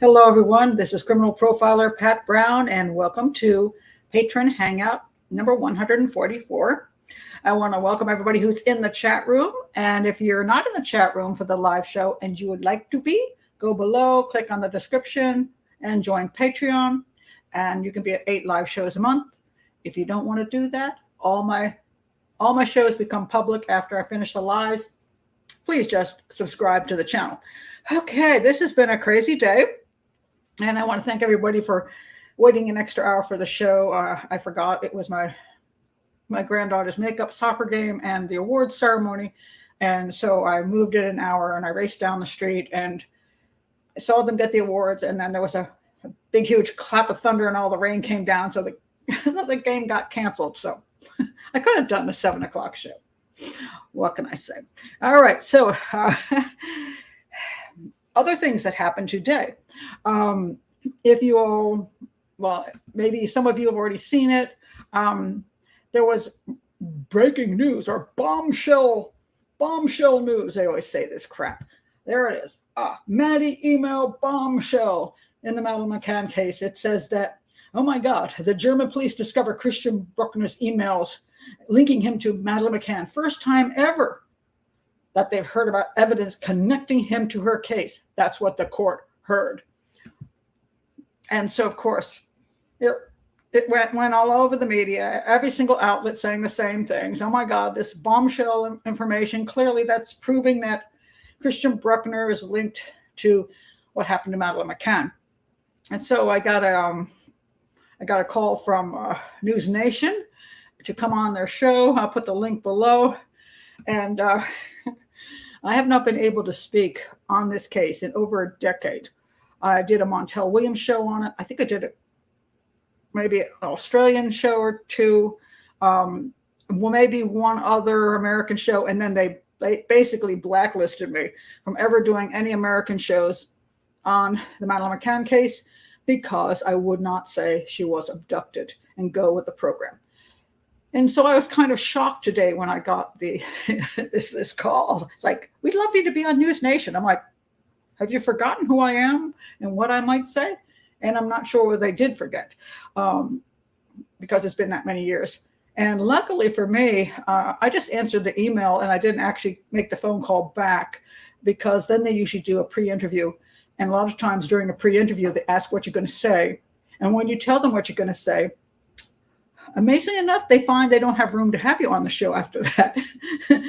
Hello, everyone. This is criminal profiler Pat Brown, and welcome to Patron Hangout number 144. I want to welcome everybody who's in the chat room. And if you're not in the chat room for the live show and you would like to be, go below, click on the description, and join Patreon. And you can be at 8 live shows a month. If you don't want to do that, all my shows become public after I finish the lives. Please just subscribe to the channel. Okay, this has been a crazy day. And I want to thank everybody for waiting an extra hour for the show. I forgot it was my granddaughter's makeup soccer game and the awards ceremony. And so I moved it an hour and I raced down the street and I saw them get the awards. And then there was a big, huge clap of thunder and all the rain came down. So the game got canceled. So I could have done the 7 o'clock show. What can I say? All right. So other things that happened today. If you all, well, maybe some of you have already seen it. There was breaking news or bombshell news. They always say this crap. There it is. Maddie email bombshell in the Madeleine McCann case. It says that, oh my God, the German police discover Christian Bruckner's emails linking him to Madeleine McCann. First time ever that they've heard about evidence connecting him to her case. That's what the court heard. And so, of course, it went all over the media, every single outlet saying the same things. Oh my God, this bombshell information, clearly that's proving that Christian Bruckner is linked to what happened to Madeleine McCann. And so I got a call from News Nation to come on their show. I'll put the link below. And I have not been able to speak on this case in over a decade. I did a Montel Williams show on it. I think I did maybe an Australian show or two, maybe one other American show. And then they basically blacklisted me from ever doing any American shows on the Madeleine McCann case because I would not say she was abducted and go with the program. And so I was kind of shocked today when I got this call. It's like, we'd love you to be on News Nation. I'm like, have you forgotten who I am and what I might say? And I'm not sure whether they did forget because it's been that many years. And luckily for me, I just answered the email and I didn't actually make the phone call back because then they usually do a pre-interview. And a lot of times during the pre-interview, they ask what you're going to say. And when you tell them what you're going to say, amazingly enough, they find they don't have room to have you on the show after that.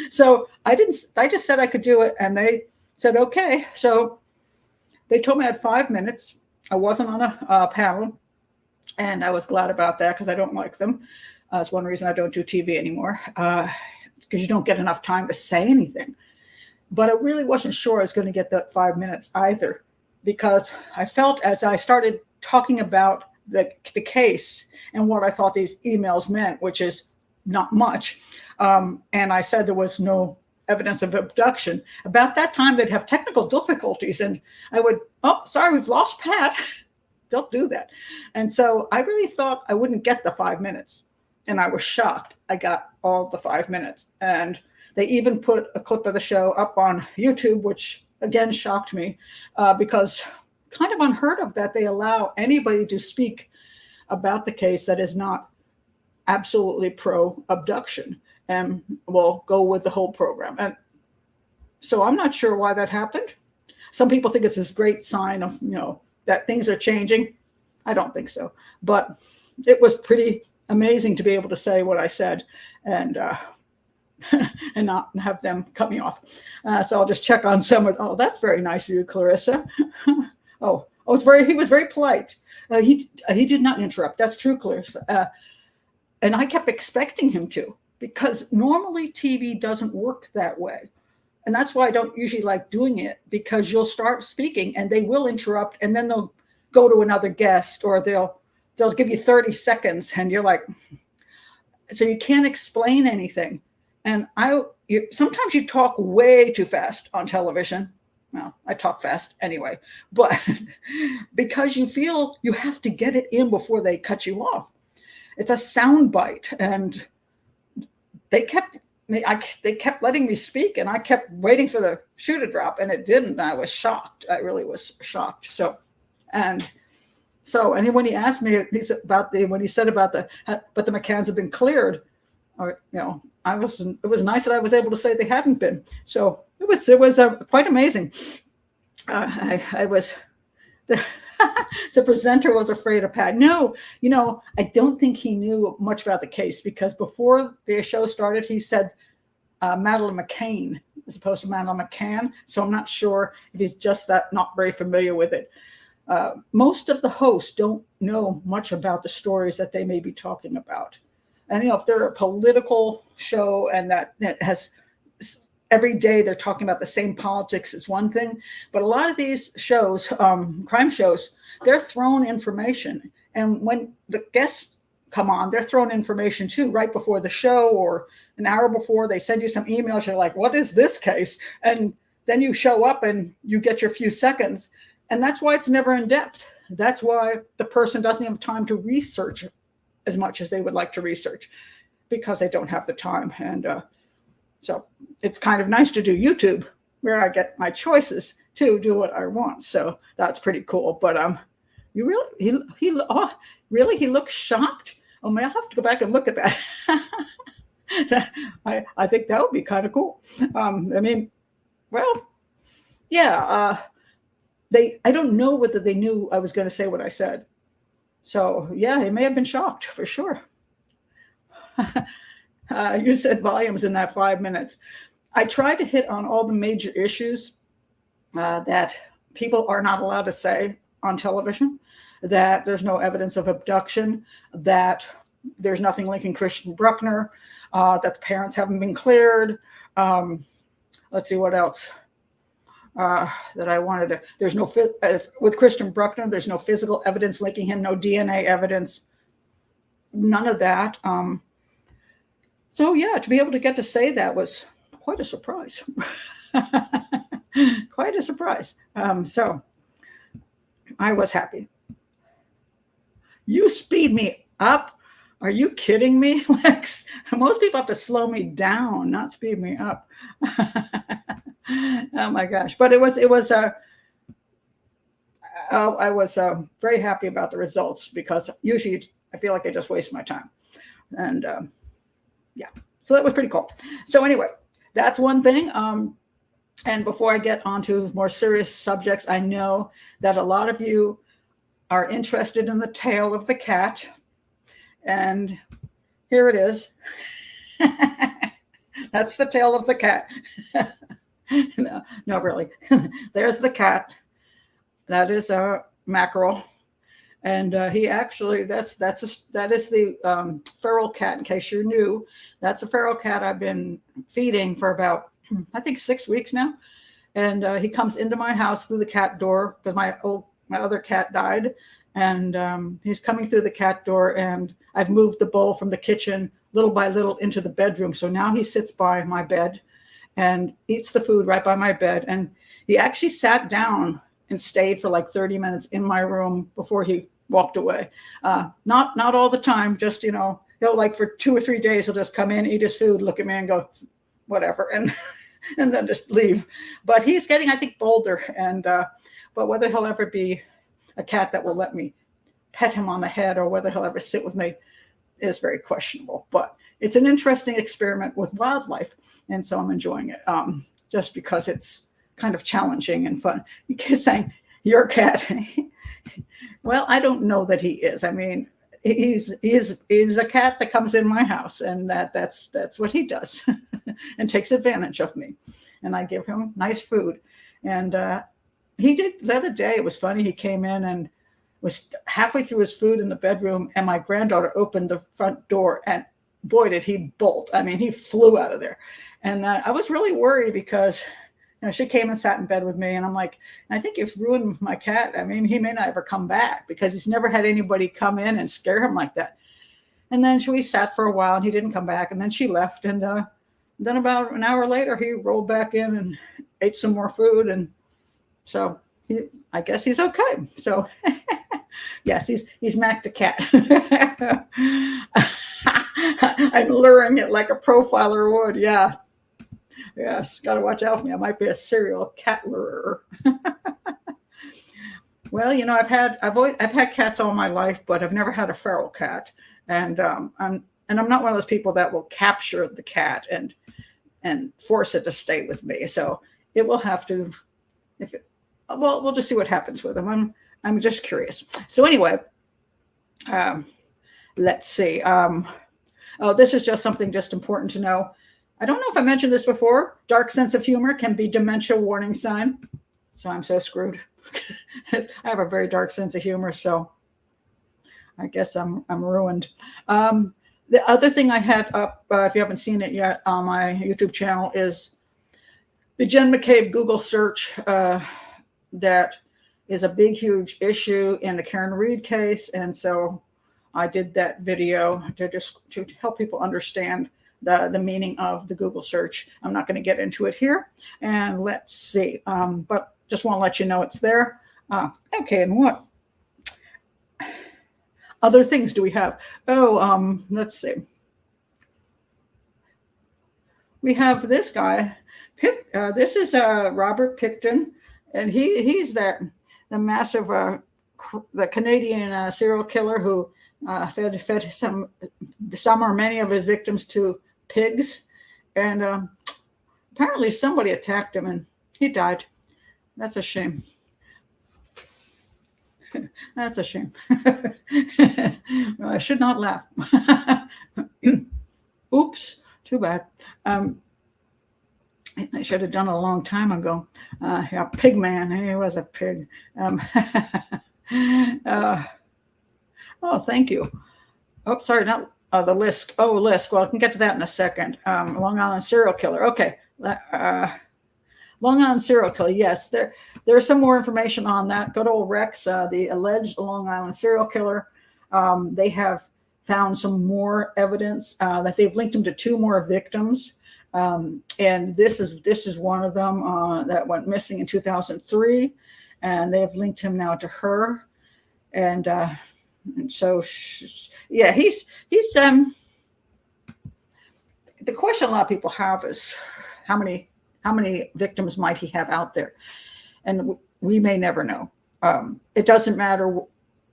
So I just said I could do it. And they said, okay. So they told me I had 5 minutes. I wasn't on a panel. And I was glad about that because I don't like them. That's one reason I don't do TV anymore, because you don't get enough time to say anything. But I really wasn't sure I was going to get that 5 minutes either, because I felt as I started talking about the case and what I thought these emails meant, which is not much. And I said there was no evidence of abduction. About that time, they'd have technical difficulties. And I would, oh, sorry, we've lost Pat. They'll do that. And so I really thought I wouldn't get the 5 minutes. And I was shocked. I got all the 5 minutes. And they even put a clip of the show up on YouTube, which again shocked me because kind of unheard of that they allow anybody to speak about the case that is not absolutely pro-abduction and will go with the whole program. And so I'm not sure why that happened. Some people think it's this great sign of, that things are changing. I don't think so. But it was pretty amazing to be able to say what I said and not have them cut me off. So I'll just check on someone. Oh, that's very nice of you, Clarissa. He was very polite. He did not interrupt. That's true, Clarissa. And I kept expecting him to, because normally TV doesn't work that way. And that's why I don't usually like doing it, because you'll start speaking and they will interrupt and then they'll go to another guest or they'll give you 30 seconds and you're like, so you can't explain anything. And sometimes you talk way too fast on television. Well, I talk fast anyway, but because you feel you have to get it in before they cut you off. It's a sound bite, and they kept letting me speak, and I kept waiting for the shoe to drop, and it didn't. I was shocked. I really was shocked. So And so, and when he asked me when he said but the McCanns have been cleared, or, it was nice that I was able to say they hadn't been. So it was quite amazing. I was, the presenter was afraid of Pat. No, I don't think he knew much about the case, because before the show started, he said Madeleine McCann as opposed to Madeleine McCann. So I'm not sure if he's just not very familiar with it. Most of the hosts don't know much about the stories that they may be talking about. And, if they're a political show and that has every day they're talking about the same politics, is one thing. But a lot of these shows, crime shows, they're thrown information. And when the guests come on, they're thrown information too, right before the show or an hour before. They send you some emails. You're like, what is this case? And then you show up and you get your few seconds. And that's why it's never in depth. That's why the person doesn't have time to research as much as they would like to research, because they don't have the time. And so it's kind of nice to do YouTube, where I get my choices to do what I want. So that's pretty cool. But you really, he looks shocked. Oh, may I have to go back and look at that? I think that would be kind of cool. I don't know whether they knew I was going to say what I said. So yeah, they may have been shocked for sure. You said volumes in that 5 minutes. I tried to hit on all the major issues that people are not allowed to say on television, that there's no evidence of abduction, that there's nothing linking Christian Bruckner, that the parents haven't been cleared. Let's see what else that I wanted to. There's no with Christian Bruckner. There's no physical evidence linking him. No DNA evidence. None of that. So yeah, to be able to get to say that was quite a surprise. Quite a surprise. So I was happy. You speed me up? Are you kidding me, Lex? Most people have to slow me down, not speed me up. Oh my gosh! But I was very happy about the results, because usually I feel like I just waste my time, and so that was pretty cool. So anyway, that's one thing. And before I get on to more serious subjects, I know that a lot of you are interested in the tail of the cat, and here it is. That's the tail of the cat. No, really. There's the cat. That is a mackerel, and he actually that is the feral cat. In case you're new, that's a feral cat I've been feeding for about I think 6 weeks now, and he comes into my house through the cat door, because my other cat died, and he's coming through the cat door, and I've moved the bowl from the kitchen little by little into the bedroom. So now he sits by my bed and eats the food right by my bed. And he actually sat down and stayed for like 30 minutes in my room before he walked away. Not all the time, just, he'll like for 2 or 3 days, he'll just come in, eat his food, look at me and go, whatever. And then just leave. But he's getting, I think, bolder. And, but whether he'll ever be a cat that will let me pet him on the head, or whether he'll ever sit with me, is very questionable. But it's an interesting experiment with wildlife, and so I'm enjoying it, just because it's kind of challenging and fun. You keep saying, "You're a cat." Well, I don't know that he is. I mean, he's a cat that comes in my house, and that's what he does, and takes advantage of me. And I give him nice food. And he did the other day. It was funny. He came in and was halfway through his food in the bedroom, and my granddaughter opened the front door, and boy, did he bolt. I mean, he flew out of there. And I was really worried, because she came and sat in bed with me, and I'm like, I think you've ruined my cat. I mean, he may not ever come back, because he's never had anybody come in and scare him like that. And then we sat for a while, and he didn't come back, and then she left. And then about an hour later, he rolled back in and ate some more food. And so I guess he's okay. So yes, he's Mac the cat. I'm luring it like a profiler would. Yeah. Yes. Got to watch out for me. I might be a serial cat lurer. Well, I've had cats all my life, but I've never had a feral cat, and I'm not one of those people that will capture the cat and force it to stay with me. So it will have to, if it, well, we'll just see what happens with him. I'm just curious. So anyway, let's see. Oh, this is just something just important to know. I don't know if I mentioned this before. Dark sense of humor can be dementia warning sign. So I'm so screwed. I have a very dark sense of humor, so I guess I'm ruined. The other thing I had up, if you haven't seen it yet on my YouTube channel, is the Jen McCabe Google search that is a big, huge issue in the Karen Reed case. And so I did that video to help people understand the meaning of the Google search. I'm not going to get into it here. And let's see. But just want to let you know it's there. Okay, and what other things do we have? Oh, let's see. We have this guy. This is Robert Pickton, and he's the massive the Canadian serial killer who fed some or many of his victims to pigs, and apparently somebody attacked him and he died. That's a shame. That's a shame. I should not laugh. Oops, too bad. I should have done it a long time ago. Yeah, pig man. He was a pig. Oh, thank you. Oh, sorry, not the list. Oh, list. Well, I can get to that in a second. Long Island serial killer. Okay. Long Island serial killer. Yes, there's some more information on that. Good old Rex, the alleged Long Island serial killer. They have found some more evidence that they've linked him to 2 more victims. And this is one of them that went missing in 2003, and they have linked him now to her. And so, yeah, he's the question a lot of people have is how many victims might he have out there? And we may never know. It doesn't matter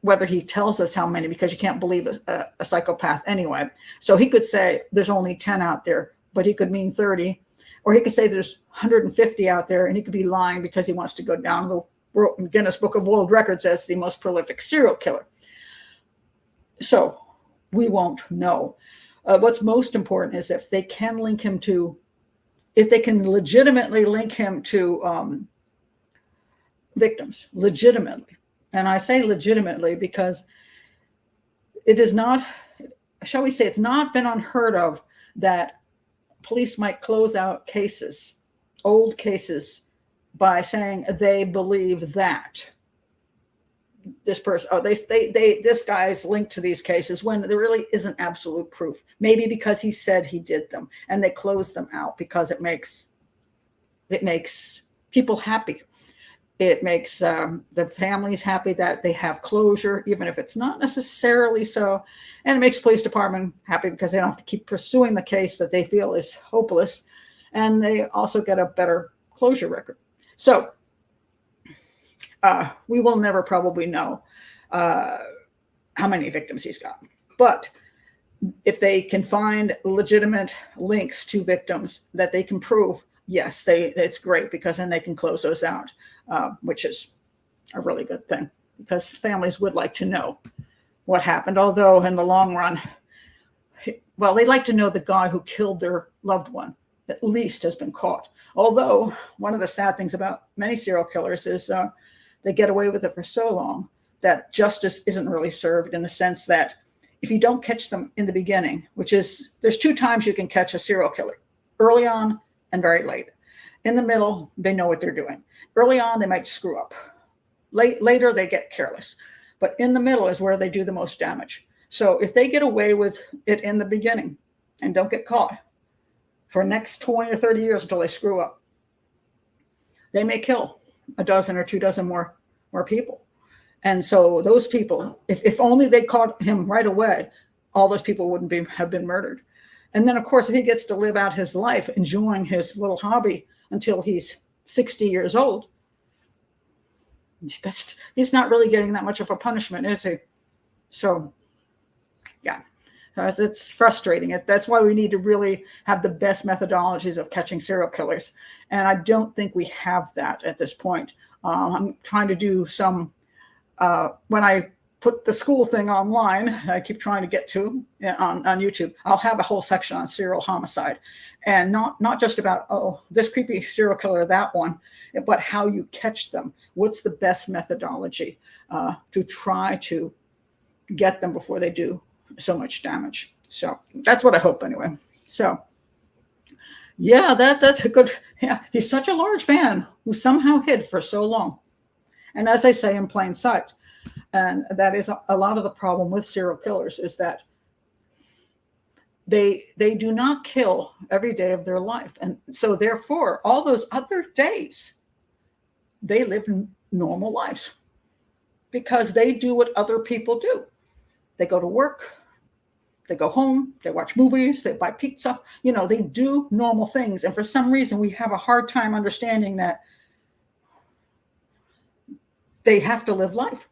whether he tells us how many, because you can't believe a psychopath anyway. So he could say there's only 10 out there, but he could mean 30, or he could say there's 150 out there, and he could be lying because he wants to go down the Guinness Book of World Records as the most prolific serial killer. So we won't know. What's most important is if they can legitimately link him to victims, legitimately. And I say legitimately because it is not, shall we say, it's not been unheard of that police might close out cases, old cases, by saying they believe that this person, this guy's linked to these cases, when there really isn't absolute proof. Maybe because he said he did them, and they close them out because it makes people happy. It makes the families happy that they have closure, even if it's not necessarily so. And it makes the police department happy because they don't have to keep pursuing the case that they feel is hopeless. And they also get a better closure record. So we will never probably know how many victims he's got. But if they can find legitimate links to victims that they can prove, yes, it's great, because then they can close those out, which is a really good thing, because families would like to know what happened. Although in the long run, well, they'd like to know the guy who killed their loved one at least has been caught. Although one of the sad things about many serial killers is they get away with it for so long that justice isn't really served, in the sense that if you don't catch them in the beginning, which is, there's 2 times you can catch a serial killer: early on and very late. In the middle, they know what they're doing. Early on, they might screw up. Later, they get careless. But in the middle is where they do the most damage. So if they get away with it in the beginning and don't get caught for the next 20 or 30 years until they screw up, they may kill a dozen or 2 dozen more people. And so those people, if only they caught him right away, all those people wouldn't have been murdered. And then, of course, if he gets to live out his life enjoying his little hobby until he's 60 years old, he's not really getting that much of a punishment, is he? So, yeah. It's frustrating. That's why we need to really have the best methodologies of catching serial killers. And I don't think we have that at this point. I'm trying to do some, when I put the school thing online, I keep trying to get to on YouTube, I'll have a whole section on serial homicide. And not just about, oh, this creepy serial killer, that one, but how you catch them. What's the best methodology to try to get them before they do so much damage. So that's what I hope anyway. So yeah, that's a good, yeah, he's such a large man who somehow hid for so long. And as I say, in plain sight. And that is a lot of the problem with serial killers, is that they do not kill every day of their life. And so therefore, all those other days, they live normal lives because they do what other people do. They go to work, they go home, they watch movies, they buy pizza, they do normal things. And for some reason, we have a hard time understanding that they have to live life.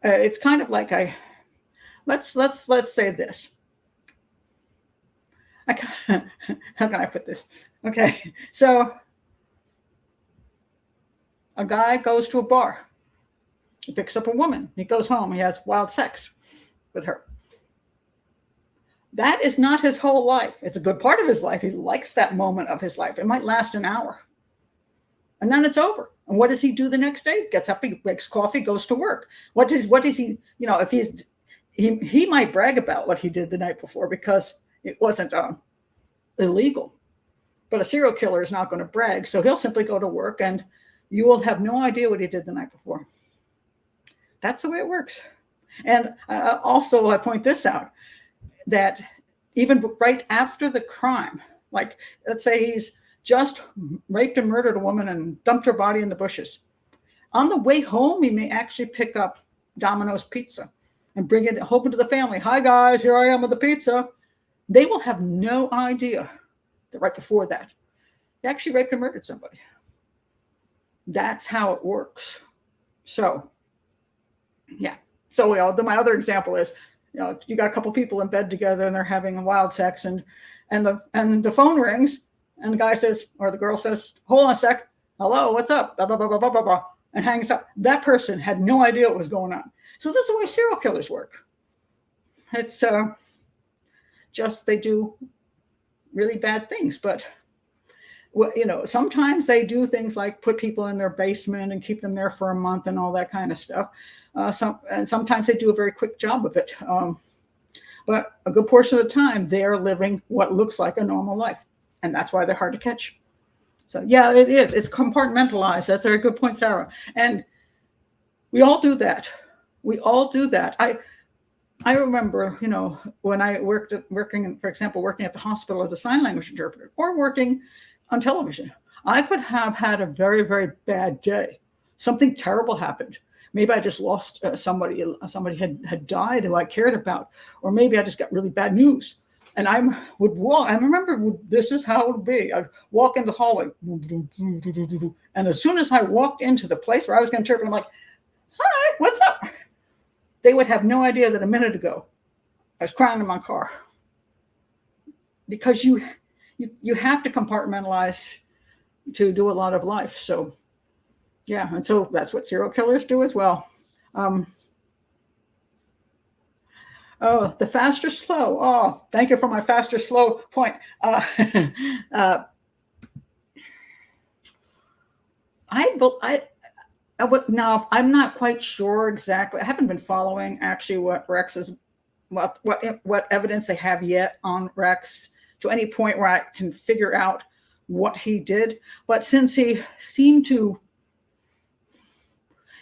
It's kind of like let's say this. How can I put this? Okay, so a guy goes to a bar, he picks up a woman, he goes home, he has wild sex with her. That is not his whole life. It's a good part of his life. He likes that moment of his life. It might last an hour. And then it's over. And what does he do the next day? Gets up, he makes coffee, goes to work. What does he, if he might brag about what he did the night before because it wasn't illegal. But a serial killer is not going to brag. So he'll simply go to work and you will have no idea what he did the night before. That's the way it works. And also, I point this out, that even right after the crime, like let's say he's just raped and murdered a woman and dumped her body in the bushes. On the way home, he may actually pick up Domino's pizza and bring it home to the family. Hi, guys, here I am with the pizza. They will have no idea that right before that, he actually raped and murdered somebody. That's how it works. So, yeah. So my other example is, you got a couple people in bed together and they're having wild sex and the phone rings and the guy says, or the girl says, hold on a sec. Hello, what's up? Blah, blah, blah, blah, blah, blah, blah, and hangs up. That person had no idea what was going on. So this is the way serial killers work. It's just they do really bad things, but sometimes they do things like put people in their basement and keep them there for a month and all that kind of stuff. And sometimes they do a very quick job of it. But a good portion of the time, they're living what looks like a normal life. And that's why they're hard to catch. So, yeah, it is. It's compartmentalized. That's a very good point, Sarah. And we all do that. We all do that. I remember, when I working at the hospital as a sign language interpreter or working on television, I could have had a very, very bad day. Something terrible happened. Maybe I just lost somebody had died who I cared about, or maybe I just got really bad news. And I would walk. I remember this is how it would be. I'd walk in the hallway, and as soon as I walked into the place where I was going to interpret, I'm like, "Hi, what's up?" They would have no idea that a minute ago I was crying in my car, because you have to compartmentalize to do a lot of life. So, yeah, and so that's what serial killers do as well. Oh, the fast or slow. Oh, thank you for my fast or slow point. Now, I'm not quite sure exactly. I haven't been following actually what evidence they have yet on Rex to any point where I can figure out what he did. But since he seemed to,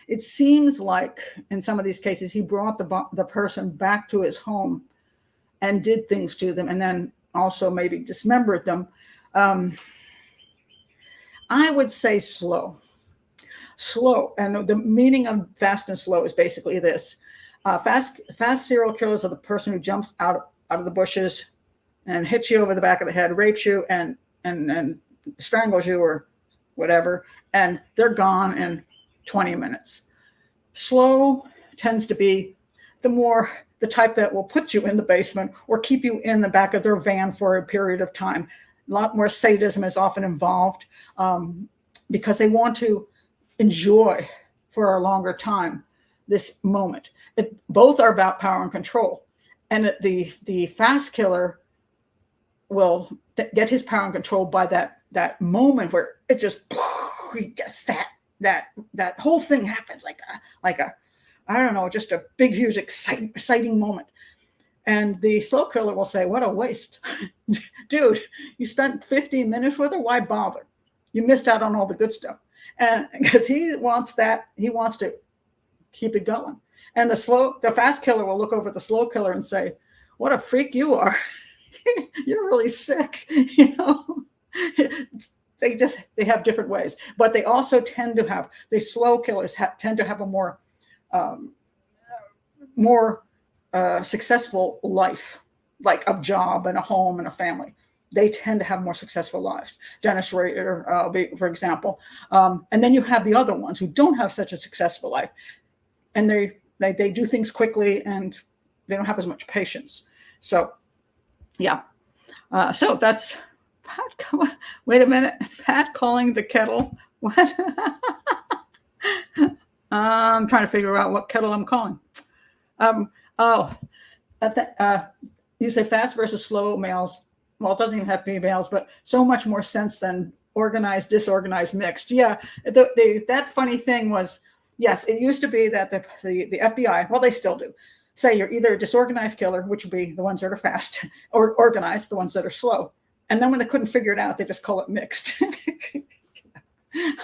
it seems like in some of these cases, he brought the person back to his home and did things to them and then also maybe dismembered them. I would say slow. And the meaning of fast and slow is basically this. Fast serial killers are the person who jumps out of the bushes and hits you over the back of the head, rapes you and strangles you or whatever, and they're gone, and 20 minutes. Slow tends to be the type that will put you in the basement or keep you in the back of their van for a period of time. A lot more sadism is often involved because they want to enjoy for a longer time this moment. Both are about power and control. And the fast killer will get his power and control by that moment where it just, he gets that whole thing happens like a I don't know, just a big, huge, exciting moment. And the slow killer will say, what a waste. Dude, you spent 15 minutes with her? Why bother? You missed out on all the good stuff. And because he wants to keep it going. And the fast killer will look over at the slow killer and say, what a freak you are. You're really sick. They have different ways, but they also tend to have, the slow killers tend to have a more successful life, like a job and a home and a family. They tend to have more successful lives. Dennis Rader, for example. And then you have the other ones who don't have such a successful life, and they do things quickly and they don't have as much patience. So, yeah. So that's Pat. Wait a minute, Pat calling the kettle. What? I'm trying to figure out what kettle I'm calling. You say fast versus slow males. Well, it doesn't even have to be males, but so much more sense than organized, disorganized, mixed. Yeah, that funny thing was, yes, it used to be that the FBI, well, they still do, say you're either a disorganized killer, which would be the ones that are fast, or organized, the ones that are slow. And then when they couldn't figure it out, they just call it mixed.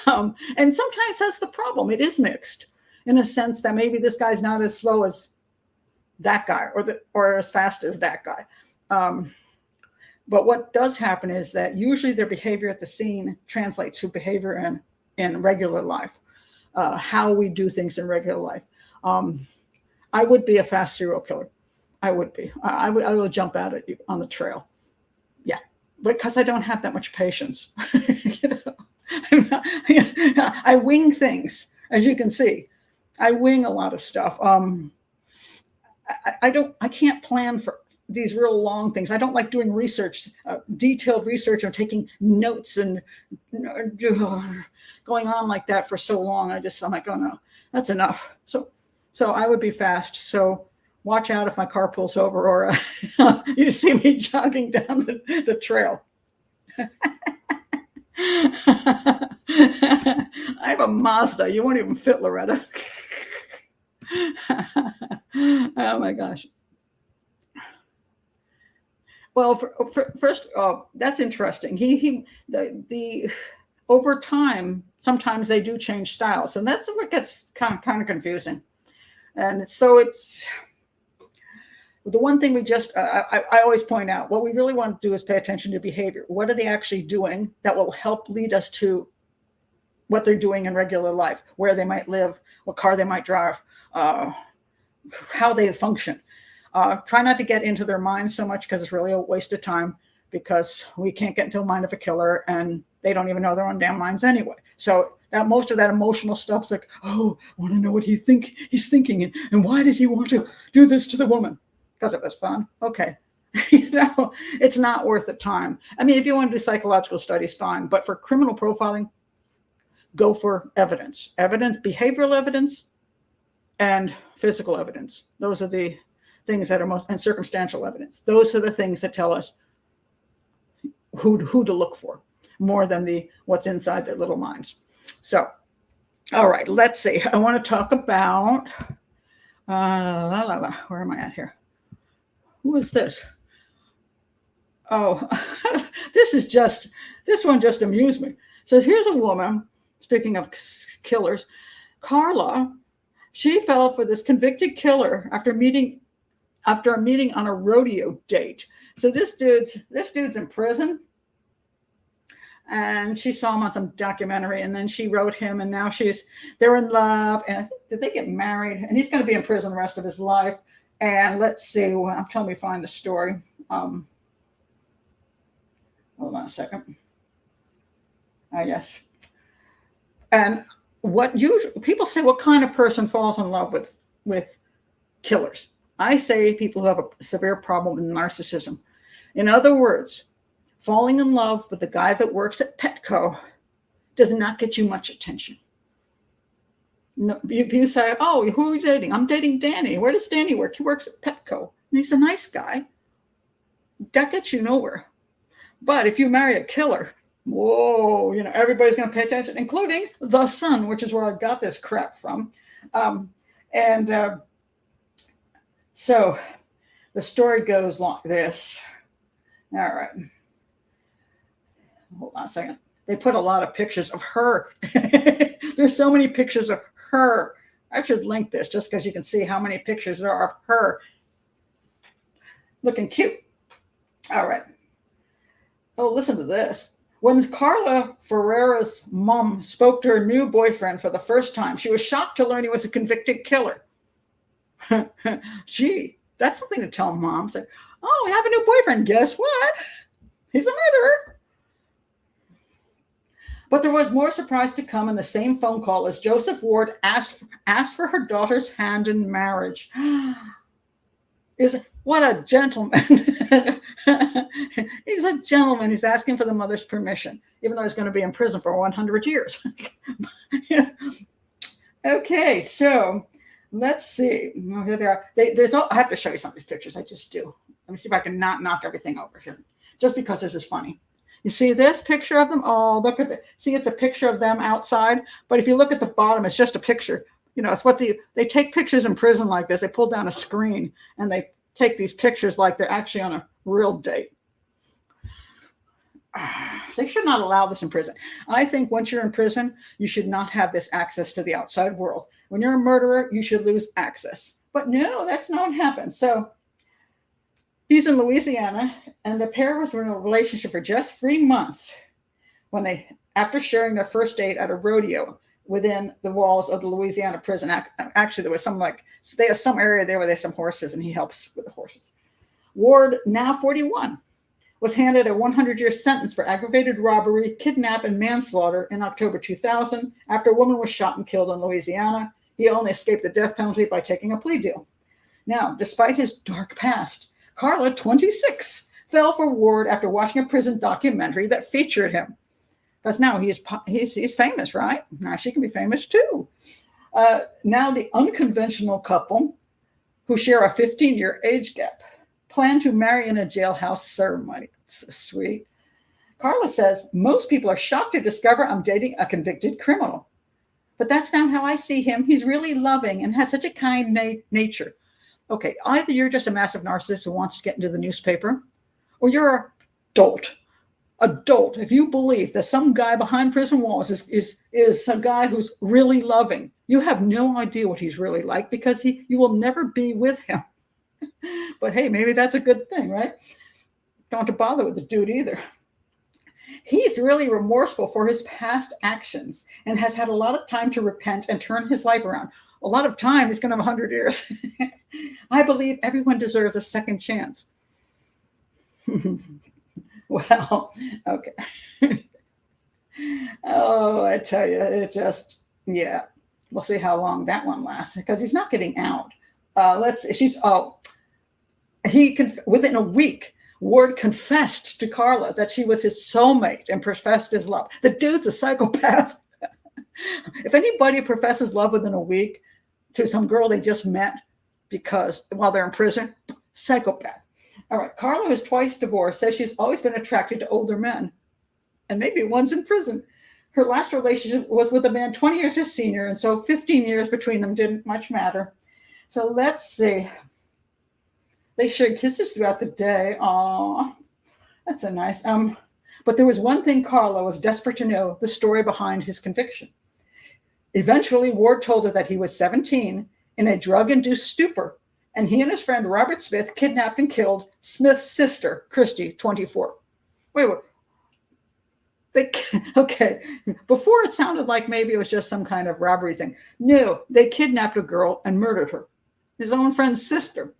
And sometimes that's the problem. It is mixed in a sense that maybe this guy's not as slow as that guy or as fast as that guy. But what does happen is that usually their behavior at the scene translates to behavior in regular life, how we do things in regular life. I would be a fast serial killer. I would be. I will jump out at you on the trail. Yeah, because I don't have that much patience. I wing things, as you can see. I wing a lot of stuff. I can't plan for these real long things. I don't like doing research, detailed research, or taking notes and going on like that for so long. I'm like, oh no, that's enough. So I would be fast. So watch out if my car pulls over or you see me jogging down the trail. I have a Mazda. You won't even fit, Loretta. Oh my gosh. Well, first, that's interesting. The over time, sometimes they do change styles, and that's what gets kind of confusing. And so it's the one thing I always point out, what we really want to do is pay attention to behavior. What are they actually doing that will help lead us to what they're doing in regular life, where they might live, what car they might drive, how they function. Try not to get into their minds so much because it's really a waste of time, because we can't get into the mind of a killer and they don't even know their own damn minds anyway. So most of that emotional stuff's like, oh, I want to know what he's thinking and why did he want to do this to the woman? Because it was fun. Okay. It's not worth the time. I mean, if you want to do psychological studies, fine. But for criminal profiling, go for evidence, behavioral evidence, and physical evidence. Those are the things that are and circumstantial evidence. Those are the things that tell us who to look for more than what's inside their little minds. So, all right, let's see. I want to talk about, where am I at here? Who is this? Oh, this one just amused me. So here's a woman, speaking of killers, Carla. She fell for this convicted killer after a meeting on a rodeo date. So this dude's in prison, and she saw him on some documentary, and then she wrote him, and now they're in love, and I think, did they get married? And he's going to be in prison the rest of his life. And let's see, I'm trying to find the story. Hold on a second. Yes. And People say, what kind of person falls in love with killers? I say people who have a severe problem with narcissism. In other words, falling in love with the guy that works at Petco does not get you much attention. No, you say, oh, who are you dating? I'm dating Danny. Where does Danny work? He works at Petco. And he's a nice guy. That gets you nowhere. But if you marry a killer, whoa, everybody's going to pay attention, including the Sun, which is where I got this crap from. So the story goes like this. All right. Hold on a second. They put a lot of pictures of her. There's so many pictures of her. I should link this just because you can see how many pictures there are of her looking cute. All right. Oh, listen to this. When Carla Ferreira's mom spoke to her new boyfriend for the first time, she was shocked to learn he was a convicted killer. Gee, that's something to tell mom. Say, oh, we have a new boyfriend. Guess what? He's a murderer. But there was more surprise to come in the same phone call as Joseph Ward asked for her daughter's hand in marriage. What a gentleman. He's a gentleman. He's asking for the mother's permission, even though he's going to be in prison for 100 years. Okay, so let's see. Here they are. I have to show you some of these pictures. I just do. Let me see if I can not knock everything over here, just because this is funny. You see this picture of them? Oh, look at it. See, it's a picture of them outside. But if you look at the bottom, it's just a picture. It's what they take pictures in prison like this. They pull down a screen and they take these pictures like they're actually on a real date. They should not allow this in prison. I think once you're in prison, you should not have this access to the outside world. When you're a murderer, you should lose access. But no, that's not what happened. So he's in Louisiana, and the pair was in a relationship for just 3 months when after sharing their first date at a rodeo within the walls of the Louisiana prison. Actually, there was they have some area there where there's some horses, and he helps with the horses. Ward, now 41, was handed a 100-year sentence for aggravated robbery, kidnap, and manslaughter in October 2000 after a woman was shot and killed in Louisiana. He only escaped the death penalty by taking a plea deal. Now, despite his dark past, Carla, 26, fell for Ward after watching a prison documentary that featured him. Because now he's famous, right? Now she can be famous too. Now the unconventional couple, who share a 15-year age gap, plan to marry in a jailhouse ceremony. It's so sweet. Carla says, most people are shocked to discover I'm dating a convicted criminal. But that's not how I see him. He's really loving and has such a kind nature. Okay, either you're just a massive narcissist who wants to get into the newspaper, or you're an adult if you believe that some guy behind prison walls is some guy who's really loving. You have no idea what he's really like because you will never be with him. But hey, maybe that's a good thing, right? Don't have to bother with the dude either. He's really remorseful for his past actions and has had a lot of time to repent and turn his life around. A lot of time, he's going to have 100 years. I believe everyone deserves a second chance. Well, okay. Oh, I tell you, we'll see how long that one lasts because he's not getting out. Within a week, Ward confessed to Carla that she was his soulmate and professed his love. The dude's a psychopath. If anybody professes love within a week to some girl they just met while they're in prison, psychopath. All right, Carla is twice divorced, says she's always been attracted to older men, and maybe one's in prison. Her last relationship was with a man 20 years her senior, and so 15 years between them didn't much matter. So let's see. They shared kisses throughout the day. Aw, that's a nice. But there was one thing Carla was desperate to know, the story behind his conviction. Eventually, Ward told her that he was 17 in a drug-induced stupor, and he and his friend Robert Smith kidnapped and killed Smith's sister, Christy, 24. Wait. Okay. Before it sounded like maybe it was just some kind of robbery thing. No, they kidnapped a girl and murdered her, his own friend's sister.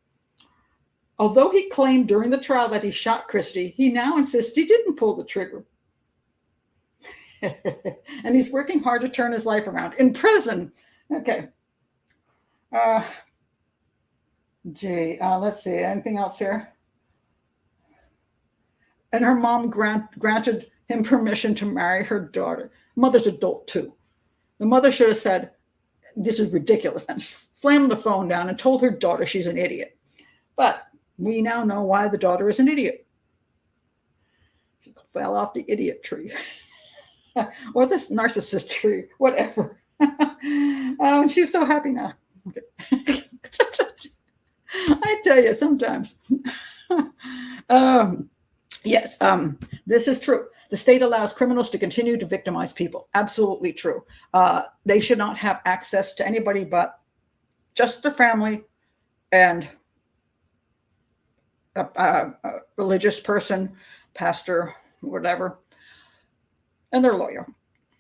Although he claimed during the trial that he shot Christy, he now insists he didn't pull the trigger. And he's working hard to turn his life around in prison. Okay. Let's see. Anything else here? And her mom granted him permission to marry her daughter. Mother's adult too. The mother should have said, "This is ridiculous," and slammed the phone down and told her daughter she's an idiot. But we now know why the daughter is an idiot. She fell off the idiot tree. Or this narcissist tree, whatever. And she's so happy now. Okay. I tell you, sometimes. Yes, this is true. The state allows criminals to continue to victimize people. Absolutely true. They should not have access to anybody but just their family and a religious person, pastor, whatever, and their lawyer.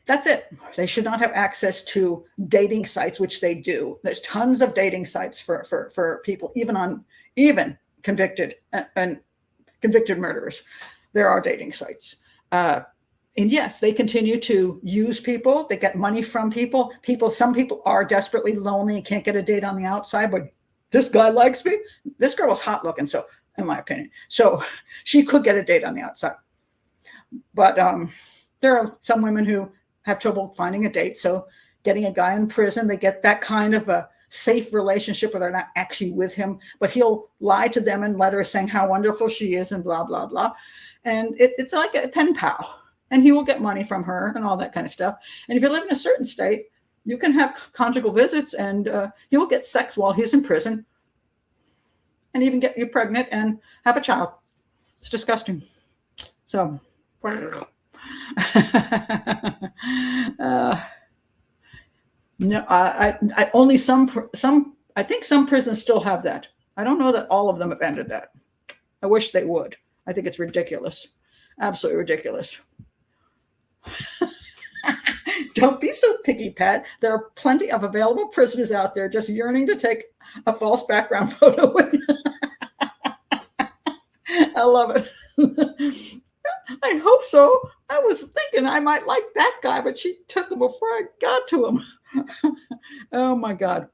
That's it. They should not have access to dating sites, which they do. There's tons of dating sites for people, even convicted and convicted murderers. There are dating sites. And yes, they continue to use people. They get money from people. Some people are desperately lonely and can't get a date on the outside, but this guy likes me. This girl was hot looking, so in my opinion. So she could get a date on the outside. But there are some women who have trouble finding a date. So getting a guy in prison, they get that kind of a safe relationship where they're not actually with him, but he'll lie to them in letters saying how wonderful she is and blah, blah, blah. And it's like a pen pal. And he will get money from her and all that kind of stuff. And if you live in a certain state, you can have conjugal visits and he will get sex while he's in prison and even get you pregnant and have a child. It's disgusting. So, no, I only some, I think some prisons still have that. I don't know that all of them have ended that. I wish they would. I think it's ridiculous. Absolutely ridiculous. Don't be so picky, Pat. There are plenty of available prisoners out there just yearning to take a false background photo with you. I love it. I hope so. I was thinking I might like that guy, but she took him before I got to him. Oh my God.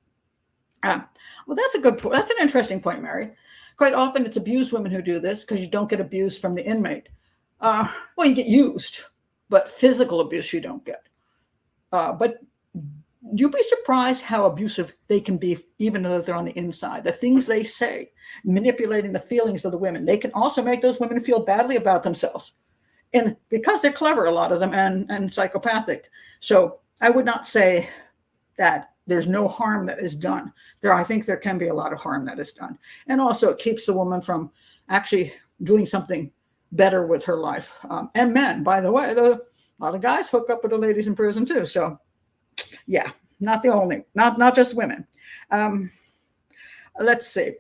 Well, that's a good point. That's an interesting point, Mary. Quite often it's abused women who do this because you don't get abused from the inmate. Well, you get used, but physical abuse you don't get. But you'd be surprised how abusive they can be, even though they're on the inside. The things they say, manipulating the feelings of the women. They can also make those women feel badly about themselves. And because they're clever, a lot of them, and psychopathic. So I would not say that there's no harm that is done. I think there can be a lot of harm that is done. And also it keeps the woman from actually doing something better with her life. And men, by the way, a lot of guys hook up with the ladies in prison too. So yeah, not just women. Let's see.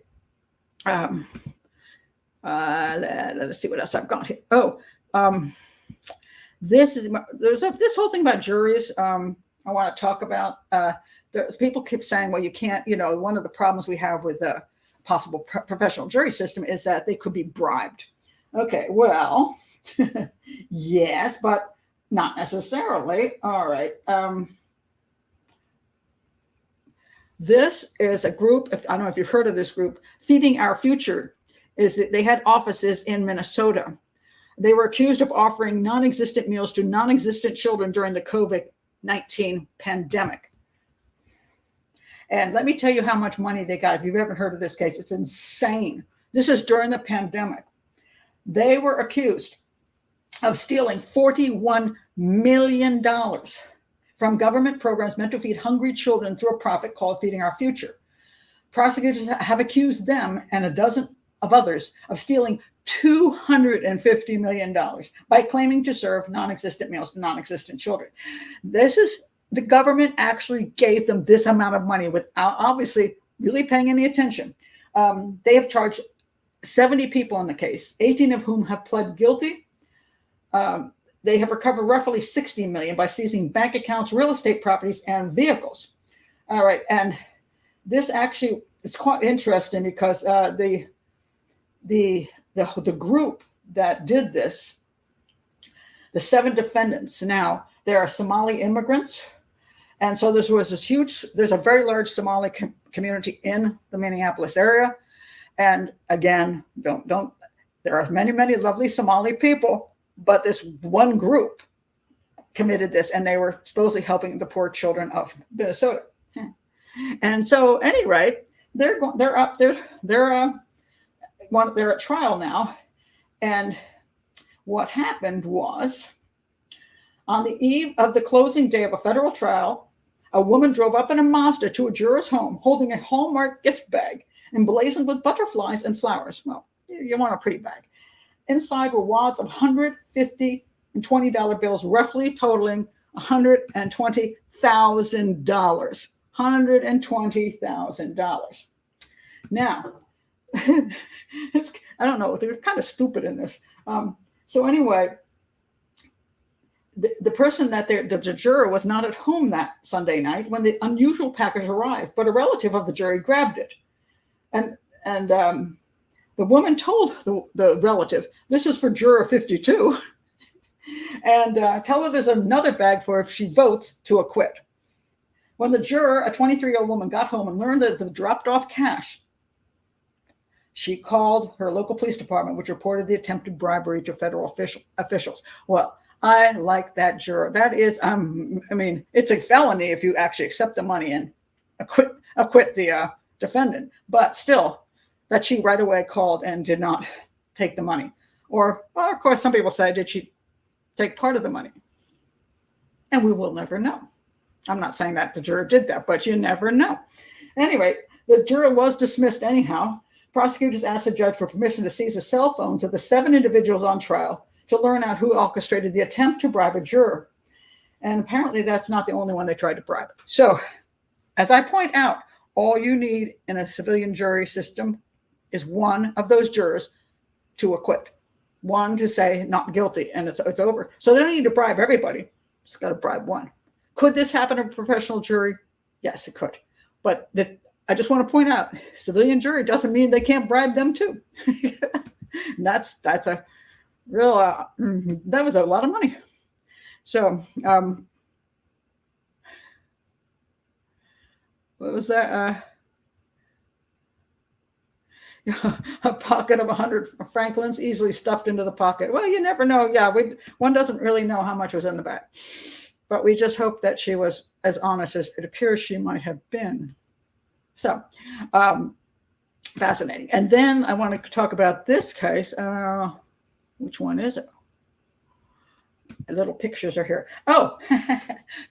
Let's see what else I've got here. This whole thing about juries. I want to talk about. People keep saying, well, you can't. One of the problems we have with the possible professional jury system is that they could be bribed. Okay, well, yes, but not necessarily. All right. This is a group, I don't know if you've heard of this group, Feeding Our Future. They had offices in Minnesota. They were accused of offering non-existent meals to non-existent children during the COVID-19 pandemic. And let me tell you how much money they got. If you've ever heard of this case, it's insane. This is during the pandemic. They were accused of stealing $41 million from government programs meant to feed hungry children through a profit called Feeding Our Future. Prosecutors have accused them and a dozen of others of stealing $250 million by claiming to serve non-existent meals to non-existent children. The government actually gave them this amount of money without obviously really paying any attention. They have charged 70 people in the case, 18 of whom have pled guilty. They have recovered roughly $60 million by seizing bank accounts, real estate properties, and vehicles. All right, and this actually is quite interesting because the group that did this, the 7 defendants now There are Somali immigrants. And so there's a very large Somali community in the Minneapolis area. And again, there are many, many lovely Somali people, but this one group committed this, and they were supposedly helping the poor children of Minnesota. And so, anyway, they're at trial now. And what happened was, on the eve of the closing day of a federal trial, a woman drove up in a Mazda to a juror's home holding a Hallmark gift bag emblazoned with butterflies and flowers. Well, you want a pretty bag. Inside were wads of $150 and $20 bills, roughly totaling $120,000. $120,000. Now, I don't know, they're kind of stupid in this. So anyway, the person the juror was not at home that Sunday night when the unusual package arrived, but a relative of the jury grabbed it. And the woman told the relative, "This is for juror 52. And tell her there's another bag for if she votes to acquit." When the juror, a 23-year-old woman, got home and learned that the dropped off cash, she called her local police department, which reported the attempted bribery to federal officials. Well, I like that juror. That is, it's a felony if you actually accept the money and acquit the defendant. But still, that she right away called and did not take the money. Or, well, of course, some people say, did she take part of the money? And we will never know. I'm not saying that the juror did that, but you never know. Anyway, the juror was dismissed anyhow. Prosecutors asked the judge for permission to seize the cell phones of the 7 individuals on trial to learn out who orchestrated the attempt to bribe a juror. And apparently that's not the only one they tried to bribe. So, as I point out, all you need in a civilian jury system is one of those jurors to acquit. One to say not guilty, and it's over. So they don't need to bribe everybody. Just got to bribe one. Could this happen in a professional jury? Yes, it could. But I just want to point out, civilian jury doesn't mean they can't bribe them too. That's a real, that was a lot of money. So, what was that? A pocket of 100 Franklins easily stuffed into the pocket. Well, you never know. Yeah, one doesn't really know how much was in the bag. But we just hope that she was as honest as it appears she might have been. So, fascinating. And then I want to talk about this case. Which one is it? The little pictures are here. Oh,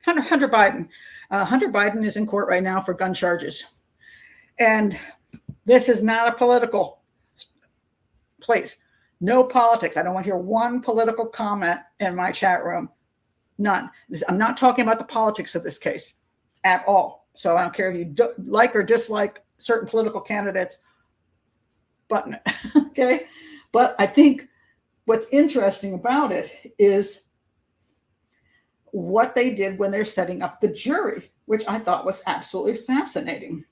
Hunter Biden. Hunter Biden is in court right now for gun charges. And this is not a political place. No politics. I don't want to hear one political comment in my chat room. None. I'm not talking about the politics of this case at all. So I don't care if you like or dislike certain political candidates, button it. Okay. But I think what's interesting about it is what they did when they're setting up the jury, which I thought was absolutely fascinating,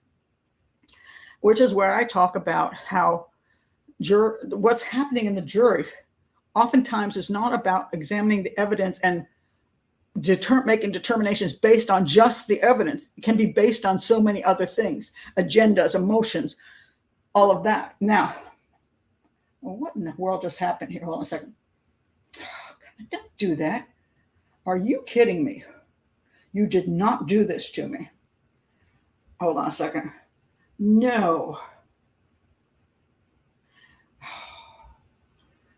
which is where I talk about how what's happening in the jury oftentimes is not about examining the evidence and making determinations based on just the evidence. It can be based on so many other things, agendas, emotions, all of that. Now, what in the world just happened here? Hold on a second. Don't do that. Are you kidding me? You did not do this to me. Hold on a second. No.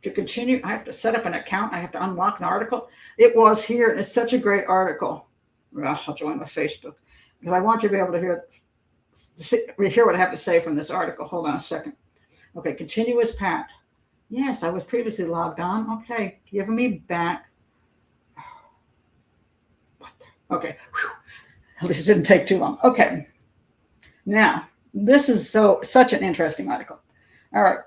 To continue, I have to set up an account. I have to unlock an article. It was here. It's such a great article. Well, I'll join my Facebook because I want you to be able to hear what I have to say from this article. Hold on a second. Okay, continue as Pat. Yes, I was previously logged on. Okay, give me back. Okay, at least it didn't take too long. Okay, now this is such an interesting article. All right.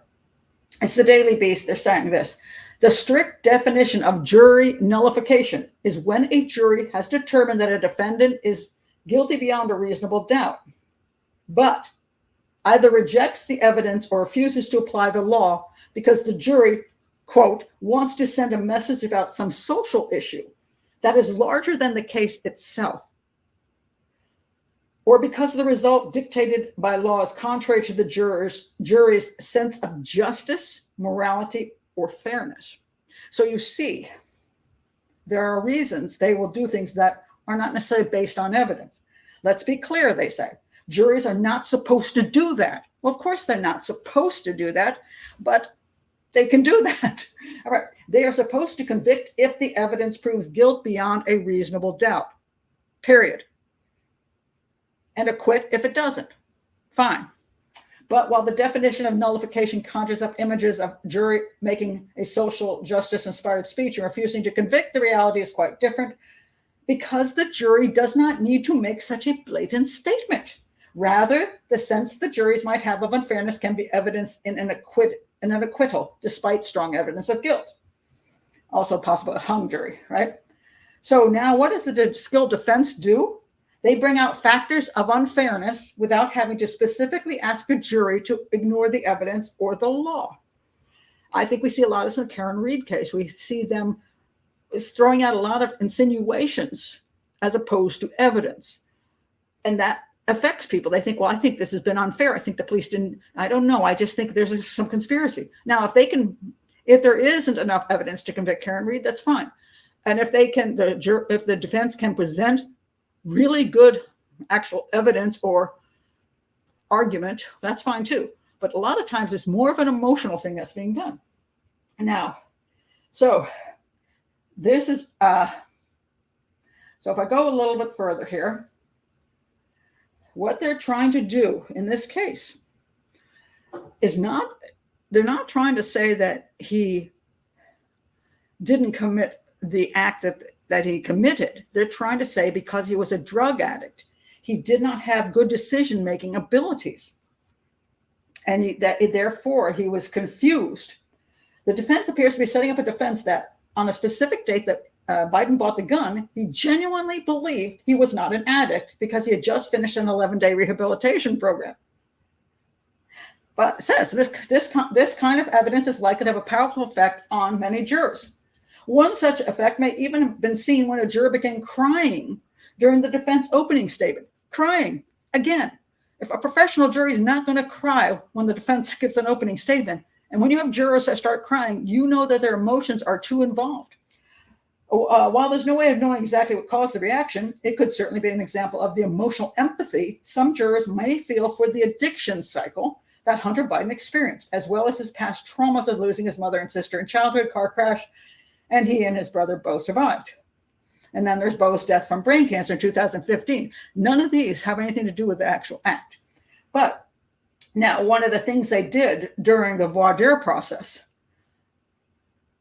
It's the Daily Beast. They're saying this. The strict definition of jury nullification is when a jury has determined that a defendant is guilty beyond a reasonable doubt, but either rejects the evidence or refuses to apply the law because the jury, quote, wants to send a message about some social issue that is larger than the case itself, or because the result dictated by law is contrary to the jury's sense of justice, morality, or fairness. So you see, there are reasons they will do things that are not necessarily based on evidence. Let's be clear, they say. Juries are not supposed to do that. Well, of course they're not supposed to do that, but they can do that. All right. They are supposed to convict if the evidence proves guilt beyond a reasonable doubt, period. And acquit if it doesn't. Fine. But while the definition of nullification conjures up images of jury making a social justice-inspired speech and refusing to convict, the reality is quite different, because the jury does not need to make such a blatant statement. Rather, the sense the juries might have of unfairness can be evidenced in an acquittal, despite strong evidence of guilt. Also possible a hung jury, right? So now what does the skilled defense do? They bring out factors of unfairness without having to specifically ask a jury to ignore the evidence or the law. I think we see a lot of this in the Karen Reed case. We see them throwing out a lot of insinuations as opposed to evidence. And that affects people. They think, well, I think this has been unfair. I think the police didn't, I don't know. I just think there's some conspiracy. Now, if there isn't enough evidence to convict Karen Reed, that's fine. And if the defense can present really good actual evidence or argument, that's fine too. But a lot of times it's more of an emotional thing that's being done. Now, so this is, so if I go a little bit further here, what they're trying to do in this case is they're not trying to say that he didn't commit the act that he committed. They're trying to say because he was a drug addict, he did not have good decision-making abilities. And therefore, he was confused. The defense appears to be setting up a defense that on a specific date that Biden bought the gun, he genuinely believed he was not an addict because he had just finished an 11-day rehabilitation program. But it says this kind of evidence is likely to have a powerful effect on many jurors. One such effect may even have been seen when a juror began crying during the defense opening statement. Crying. Again, if a professional jury is not going to cry when the defense gives an opening statement, and when you have jurors that start crying, you know that their emotions are too involved. While there's no way of knowing exactly what caused the reaction, it could certainly be an example of the emotional empathy some jurors may feel for the addiction cycle that Hunter Biden experienced, as well as his past traumas of losing his mother and sister in childhood, car crash, and he and his brother both survived. And then there's Bo's death from brain cancer in 2015. None of these have anything to do with the actual act. But now, one of the things they did during the voir dire process,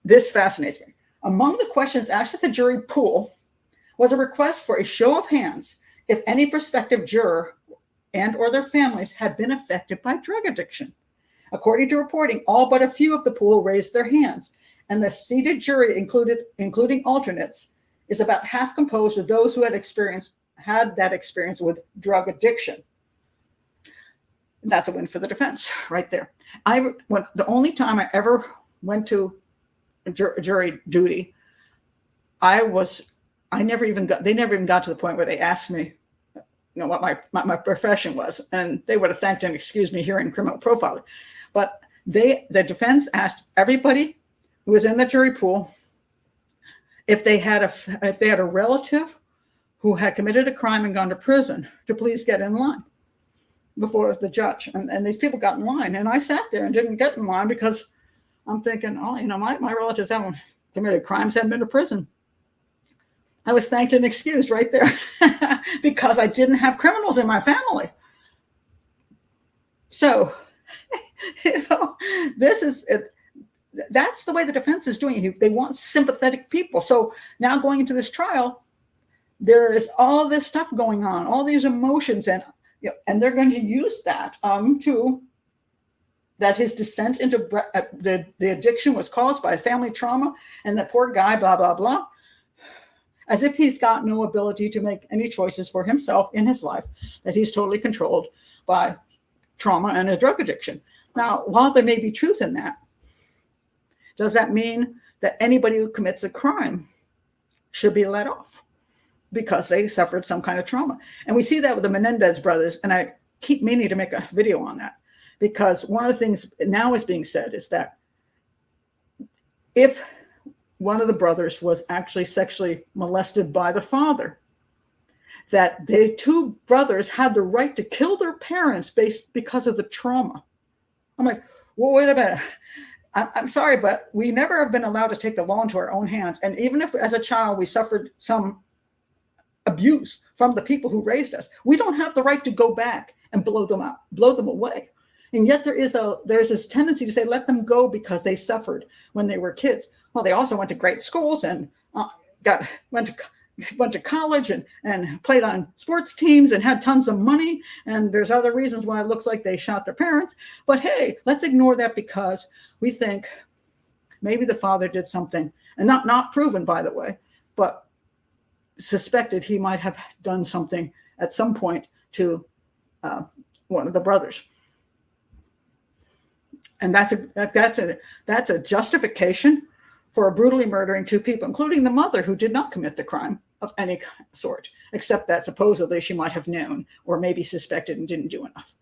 this fascinates me. Among the questions asked at the jury pool was a request for a show of hands if any prospective juror and or their families had been affected by drug addiction. According to reporting, all but a few of the pool raised their hands, and the seated jury, including alternates, is about half composed of those who had that experience with drug addiction. That's a win for the defense right there. The only time I ever went to jury duty, they never even got to the point where they asked me, what my profession was, and they would have thanked and excused me hearing criminal profiling. But the defense asked everybody who was in the jury pool if they had a relative who had committed a crime and gone to prison to please get in line before the judge. And these people got in line, and I sat there and didn't get in line because I'm thinking, my relatives haven't committed crimes, haven't been to prison. I was thanked and excused right there because I didn't have criminals in my family. So, this is it. That's the way the defense is doing it. They want sympathetic people. So now going into this trial, there is all this stuff going on, all these emotions, and they're going to use that that his descent into the addiction was caused by family trauma, and that poor guy, blah, blah, blah, as if he's got no ability to make any choices for himself in his life, that he's totally controlled by trauma and his drug addiction. Now, while there may be truth in that, does that mean that anybody who commits a crime should be let off because they suffered some kind of trauma. And we see that with the Menendez brothers. And I keep meaning to make a video on that, because one of the things now is being said is that if one of the brothers was actually sexually molested by the father, that the two brothers had the right to kill their parents because of the trauma. I'm like, well, wait a minute. I'm sorry, but we never have been allowed to take the law into our own hands. And even if as a child we suffered some abuse from the people who raised us, we don't have the right to go back and blow them away. And yet there's this tendency to say, let them go because they suffered when they were kids. Well, they also went to great schools and went to college and played on sports teams and had tons of money. And there's other reasons why it looks like they shot their parents. But hey, let's ignore that because we think maybe the father did something, and not proven, by the way, but suspected he might have done something at some point to one of the brothers. And that's a justification for brutally murdering two people, including the mother, who did not commit the crime of any sort, except that supposedly she might have known or maybe suspected and didn't do enough.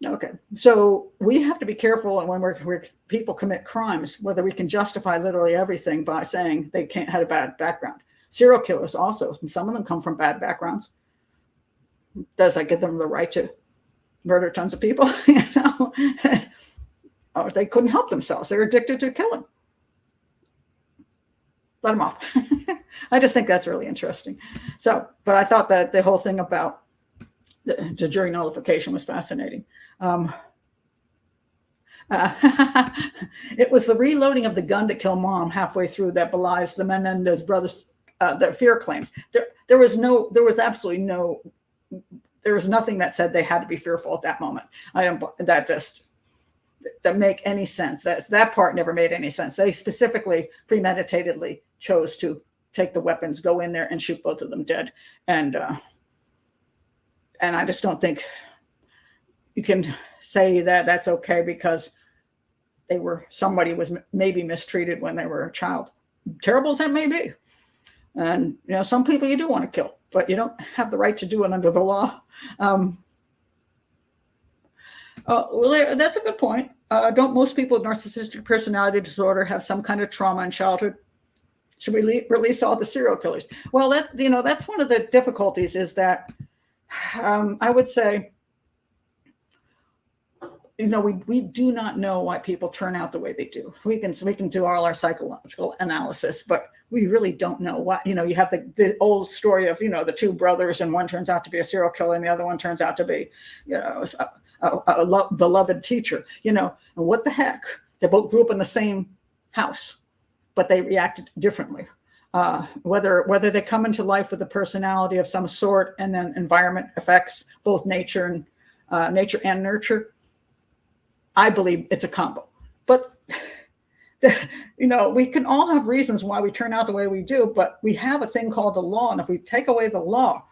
Okay, so we have to be careful when people commit crimes, whether we can justify literally everything by saying they had a bad background. Serial killers also, some of them come from bad backgrounds. Does that give them the right to murder tons of people? Or they couldn't help themselves. They're addicted to killing. Let them off. I just think that's really interesting. So, but I thought that the whole thing about the jury nullification was fascinating. It was the reloading of the gun to kill mom halfway through that belies the Menendez brothers' their fear claims. There was nothing that said they had to be fearful at that moment. That make any sense. That part never made any sense. They specifically premeditatedly chose to take the weapons, go in there and shoot both of them dead. And I just don't you can say that that's okay because somebody was maybe mistreated when they were a child. Terrible as that may be. And, some people you do want to kill, but you don't have the right to do it under the law. Well, that's a good point. Don't most people with narcissistic personality disorder have some kind of trauma in childhood? Should we release all the serial killers? Well, that's one of the difficulties is that I would say, we do not know why people turn out the way they do. We can do all our psychological analysis, but we really don't know why. You have the old story of, the two brothers, and one turns out to be a serial killer and the other one turns out to be, a beloved teacher, and what the heck? They both grew up in the same house, but they reacted differently. Whether they come into life with a personality of some sort, and then environment affects both nature and nurture. I believe it's a combo, but we can all have reasons why we turn out the way we do, but we have a thing called the law. And if we take away the law,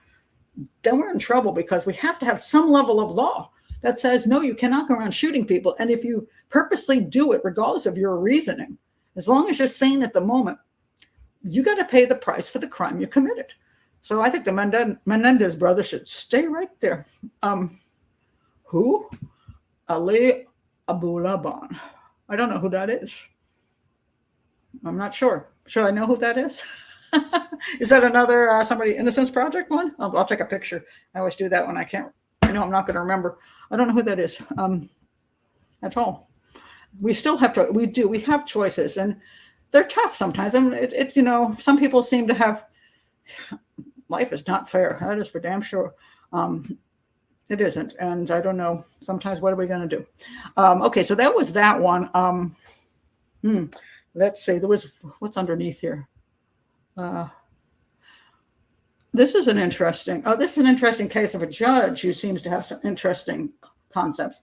then we're in trouble, because we have to have some level of law that says, no, you cannot go around shooting people. And if you purposely do it, regardless of your reasoning, as long as you're sane at the moment, you got to pay the price for the crime you committed. So I think the Menendez brothers should stay right there. Who? Ali Abulaban. I don't know who that is. I'm not sure. Should I know who that is? Is that another somebody Innocence Project one? I'll take a picture. I always do that when I can't. I know I'm not going to remember. I don't know who that is. That's all. We still have to. We have choices, and they're tough sometimes. I mean, some people seem to have. Life is not fair. That is for damn sure. It isn't, and I don't know. Sometimes, what are we going to do? Okay, so that was that one. Let's see. What's underneath here. This is an interesting case of a judge who seems to have some interesting concepts.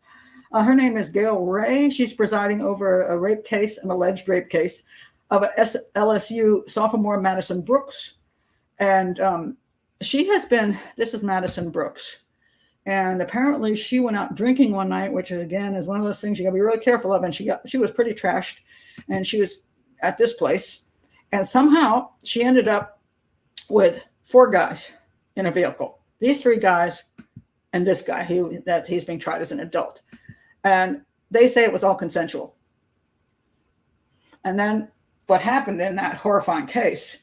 Her name is Gail Ray. She's presiding over an alleged rape case of a LSU sophomore, Madison Brooks. And this is Madison Brooks. And apparently she went out drinking one night, which again is one of those things you gotta be really careful of. And she was pretty trashed. And she was at this place. And somehow she ended up with 4 guys in a vehicle. These 3 guys and this guy, he's being tried as an adult. And they say it was all consensual. And then what happened in that horrifying case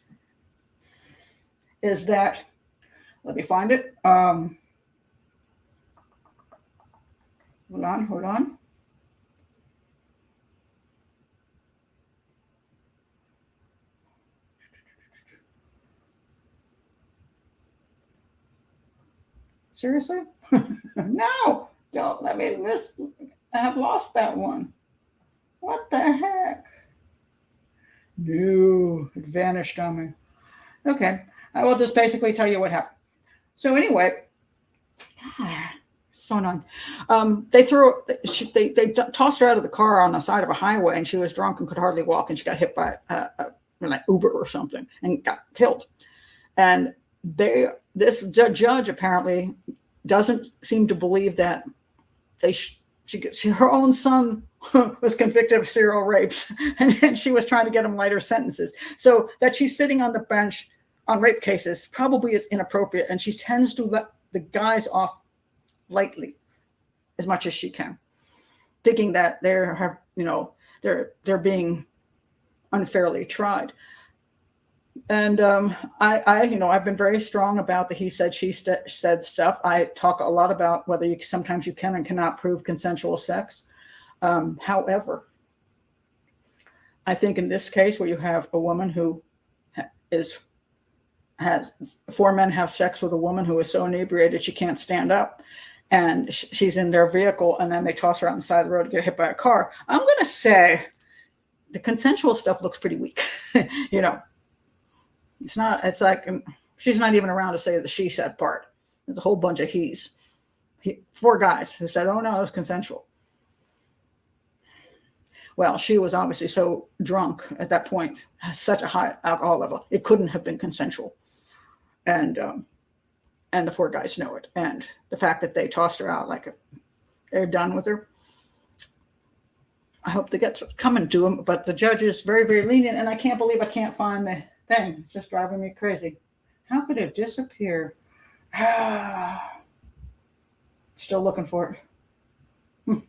is that, let me find it. Hold on. Seriously? No, don't let me miss. I have lost that one. What the heck? No, it vanished on me. Okay, I will just basically tell you what happened. So anyway, so annoying. They tossed her out of the car on the side of a highway, and she was drunk and could hardly walk, and she got hit by an Uber or something and got killed. And this judge apparently doesn't seem to believe that her own son was convicted of serial rapes, and she was trying to get him lighter sentences. So that she's sitting on the bench on rape cases probably is inappropriate, and she tends to let the guys off lightly as much as she can, thinking that they're being unfairly tried. And I've been very strong about the he said, she said stuff. I talk a lot about whether sometimes you can and cannot prove consensual sex. However, I think in this case where you have a woman who has 4 men have sex with a woman who is so inebriated she can't stand up, and she's in their vehicle, and then they toss her on the side of the road to get hit by a car, I'm going to say the consensual stuff looks pretty weak. It's like she's not even around to say the she said part. There's a whole bunch of he's. 4 guys who said, oh no, it was consensual. Well, she was obviously so drunk at that point, such a high alcohol level, it couldn't have been consensual. And the 4 guys know it. And the fact that they tossed her out like they're done with her, I hope they get coming to them. But the judge is very, very lenient, and I can't believe I can't find the thing. It's just driving me crazy. How could it disappear? Still looking for it.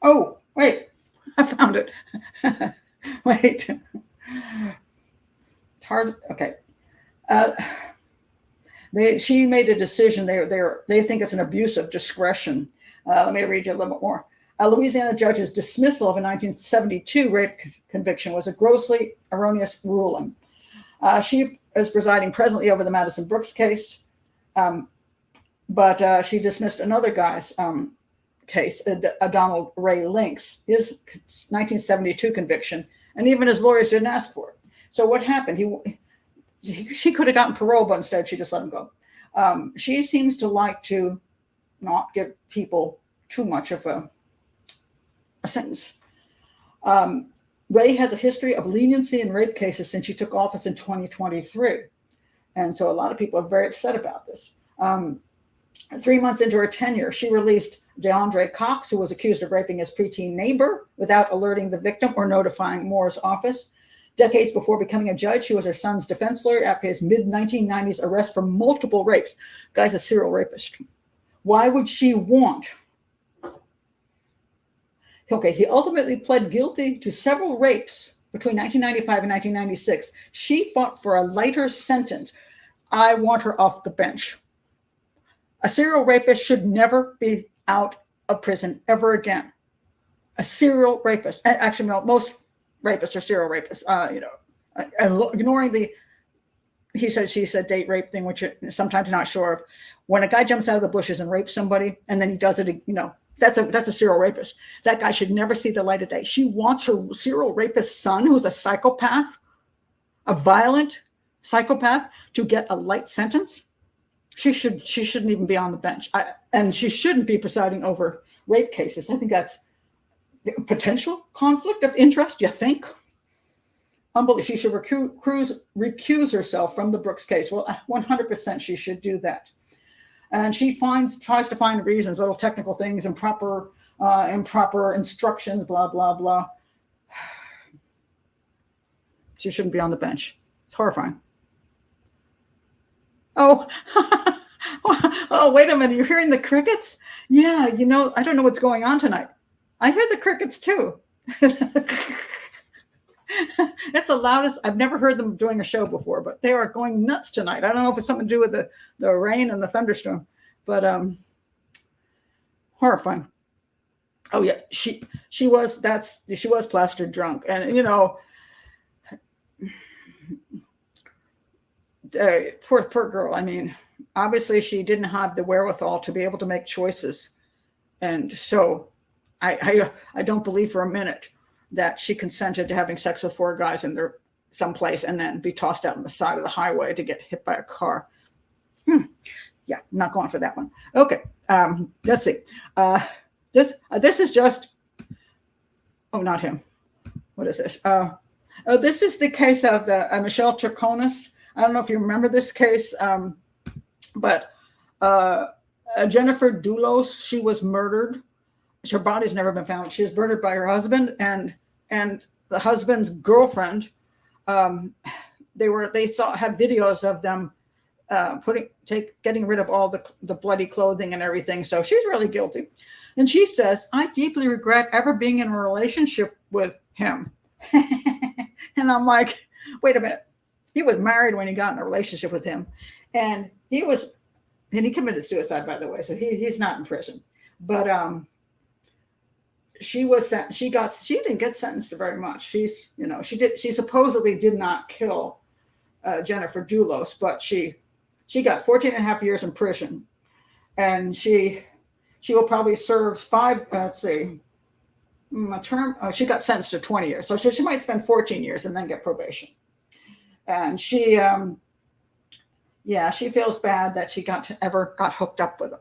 Oh, wait. I found it. Wait. It's hard. Okay. She made a decision. They think it's an abuse of discretion. Let me read you a little bit more. A Louisiana judge's dismissal of a 1972 rape conviction was a grossly erroneous ruling. She is presiding presently over the Madison Brooks case, but she dismissed another guy's case, Donald Ray Links, his 1972 conviction, and even his lawyers didn't ask for it. So what happened? She could have gotten parole, but instead she just let him go. She seems to like to not give people too much of a sentence. Ray has a history of leniency in rape cases since she took office in 2023. And so a lot of people are very upset about this. 3 months into her tenure, she released DeAndre Cox, who was accused of raping his preteen neighbor without alerting the victim or notifying Moore's office. Decades before becoming a judge, she was her son's defense lawyer after his mid-1990s arrest for multiple rapes. Guy's a serial rapist. Why would she want? Okay, he ultimately pled guilty to several rapes between 1995 and 1996. She fought for a lighter sentence. I want her off the bench. A serial rapist should never be out of prison ever again. A serial rapist. Actually, no, most rapists are serial rapists. Ignoring the he said, she said, date rape thing, which you're sometimes not sure of. When a guy jumps out of the bushes and rapes somebody, and then he does it, that's a serial rapist. That guy should never see the light of day. She wants her serial rapist son, who's a psychopath, a violent psychopath, to get a light sentence. She shouldn't even be on the bench. And she shouldn't be presiding over rape cases. I think that's potential conflict of interest, you think? Unbelievable. She should recuse herself from the Brooks case. Well, 100% she should do that. And she tries to find reasons, little technical things, improper instructions, blah, blah, blah. She shouldn't be on the bench. It's horrifying. Oh, oh, wait a minute. You're hearing the crickets? Yeah, you know, I don't know what's going on tonight. I hear the crickets too. It's the loudest. I've never heard them doing a show before, but they are going nuts tonight. I don't know if it's something to do with the rain and the thunderstorm, but horrifying. Oh yeah, she was plastered drunk, and you know, poor girl. I mean, obviously she didn't have the wherewithal to be able to make choices, and so I don't believe for a minute that she consented to having sex with 4 guys in there someplace and then be tossed out on the side of the highway to get hit by a car. Yeah, I'm not going for that one. Okay, let's see. This is just. Oh, not him. What is this? This is the case of the Michelle Traconis. I don't know if you remember this case, but Jennifer Dulos, she was murdered. Her body's never been found. She was murdered by her husband and the husband's girlfriend. Had videos of them getting rid of all the bloody clothing and everything. So she's really guilty. And she says, I deeply regret ever being in a relationship with him. And I'm like, wait a minute. He was married when he got in a relationship with him. And he committed suicide, by the way. So he's not in prison. But she didn't get sentenced to very much. She supposedly did not kill Jennifer Dulos, but she got 14 and a half years in prison. And she will probably serve a term. She got sentenced to 20 years. So she might spend 14 years and then get probation. And she feels bad that she ever got hooked up with him.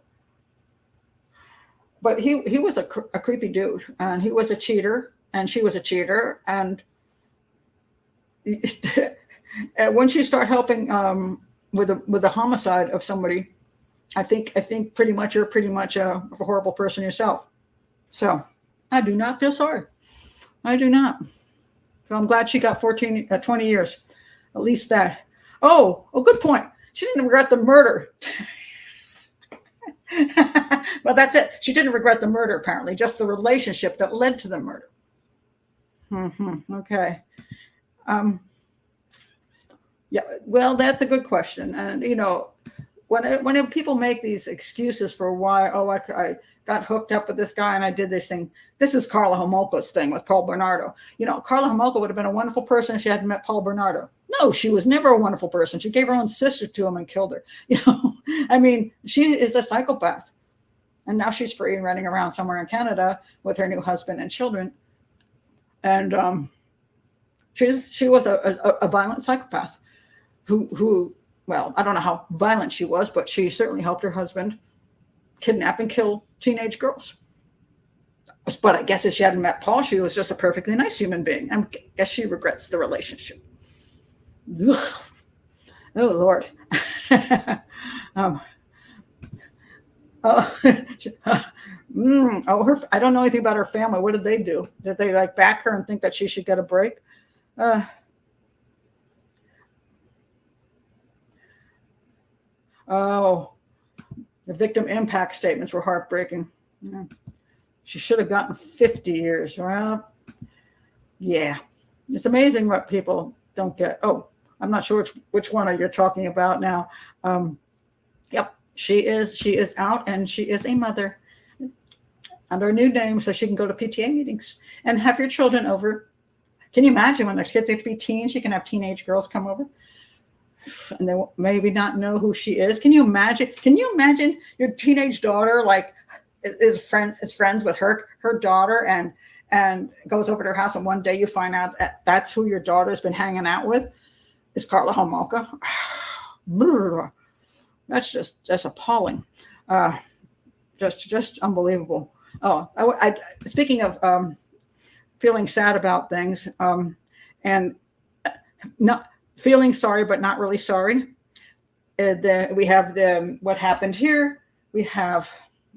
But he was a creepy dude, and he was a cheater, and she was a cheater. And once you start helping with the homicide of somebody, I think pretty much you're a horrible person yourself. So I do not feel sorry. I do not. So I'm glad she got 20 years, at least that. Oh, good point. She didn't regret the murder. Well, that's it. She didn't regret the murder, apparently, just the relationship that led to the murder. Okay. Yeah, well, that's a good question. And, you know, when people make these excuses for why, I got hooked up with this guy and I did this thing. This is Carla Homolka's thing with Paul Bernardo. You know, Carla Homolka would have been a wonderful person if she hadn't met Paul Bernardo. No, she was never a wonderful person. She gave her own sister to him and killed her. You know, I mean, she is a psychopath. And now she's free and running around somewhere in Canada with her new husband and children. And she was a violent psychopath who, well, I don't know how violent she was, but she certainly helped her husband kidnap and kill teenage girls. But I guess if she hadn't met Paul, she was just a perfectly nice human being. I guess she regrets the relationship. Ugh. Oh, Lord. I don't know anything about her family. What did they do? Did they back her and think that she should get a break? The victim impact statements were heartbreaking. Yeah. She should have gotten 50 years. Well, yeah. It's amazing what people don't get. Oh, I'm not sure which one you're talking about now. Yep, she is out, and she is a mother under a new name, so she can go to PTA meetings and have your children over. Can you imagine when their kids get to be teens, she can have teenage girls come over? And they will maybe not know who she is. Can you imagine? Your teenage daughter is friends with her daughter and goes over to her house, and one day you find out that's who your daughter's been hanging out with is Carla Homolka. That's just appalling. Just unbelievable. Oh, I speaking of feeling sad about things and not feeling sorry, but not really sorry. We have what happened here. We have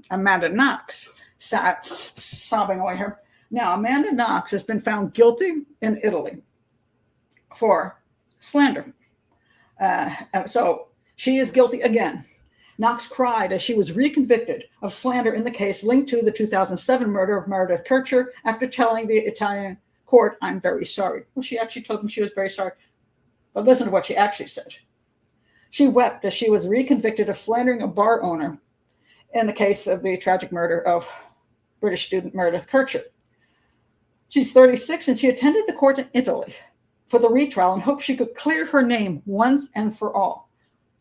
Amanda Knox sobbing away her. Now, Amanda Knox has been found guilty in Italy. for slander. So she is guilty again. Knox cried as she was reconvicted of slander in the case linked to the 2007 murder of Meredith Kercher after telling the Italian court, "I'm very sorry." Well, she actually told them she was very sorry. But listen to what she actually said. She wept as she was reconvicted of slandering a bar owner in the case of the tragic murder of British student Meredith Kercher. She's 36 and she attended the court in Italy for the retrial and hoped she could clear her name once and for all.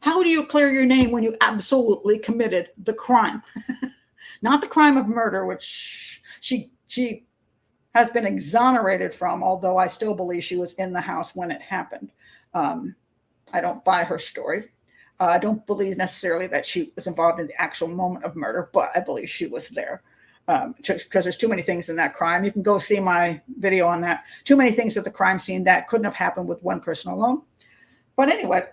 How do you clear your name when you absolutely committed the crime? Not the crime of murder, which she has been exonerated from, although I still believe she was in the house when it happened. I don't buy her story. I don't believe necessarily that she was involved in the actual moment of murder, but I believe she was there. Because there's too many things in that crime. You can go see my video on that. Too many things at the crime scene that couldn't have happened with one person alone. But anyway,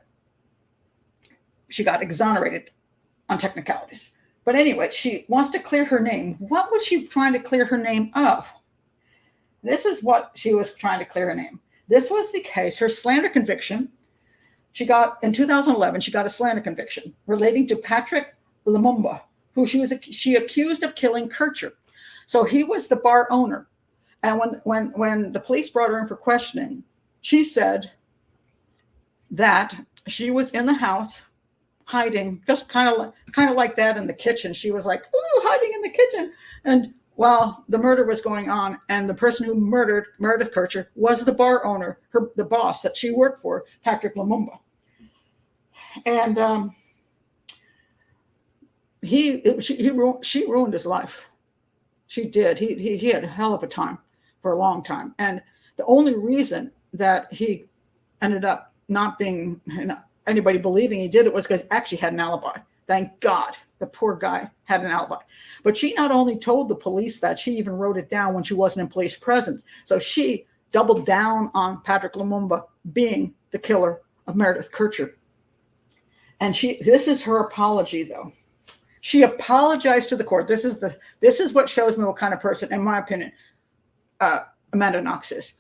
she got exonerated on technicalities. But anyway, she wants to clear her name. What was she trying to clear her name of? This is what she was trying to clear her name. This was the case, her slander conviction. She got, in 2011, she got a slander conviction relating to Patrick Lumumba, who she accused of killing Kercher. So he was the bar owner. And when the police brought her in for questioning, she said that she was in the house hiding, just kind of like that in the kitchen. She was like, ooh, hiding in the kitchen. And while the murder was going on, and the person who murdered Meredith Kercher was the bar owner, the boss that she worked for, Patrick Lumumba. And she ruined his life. She did. He had a hell of a time for a long time. And the only reason that he ended up not being anybody believing he did it was because he actually had an alibi. Thank God the poor guy had an alibi. But she not only told the police that, she even wrote it down when she wasn't in police presence. So she doubled down on Patrick Lumumba being the killer of Meredith Kercher. And this is her apology, though. She apologized to the court. This is what shows me what kind of person, in my opinion, Amanda Knox is.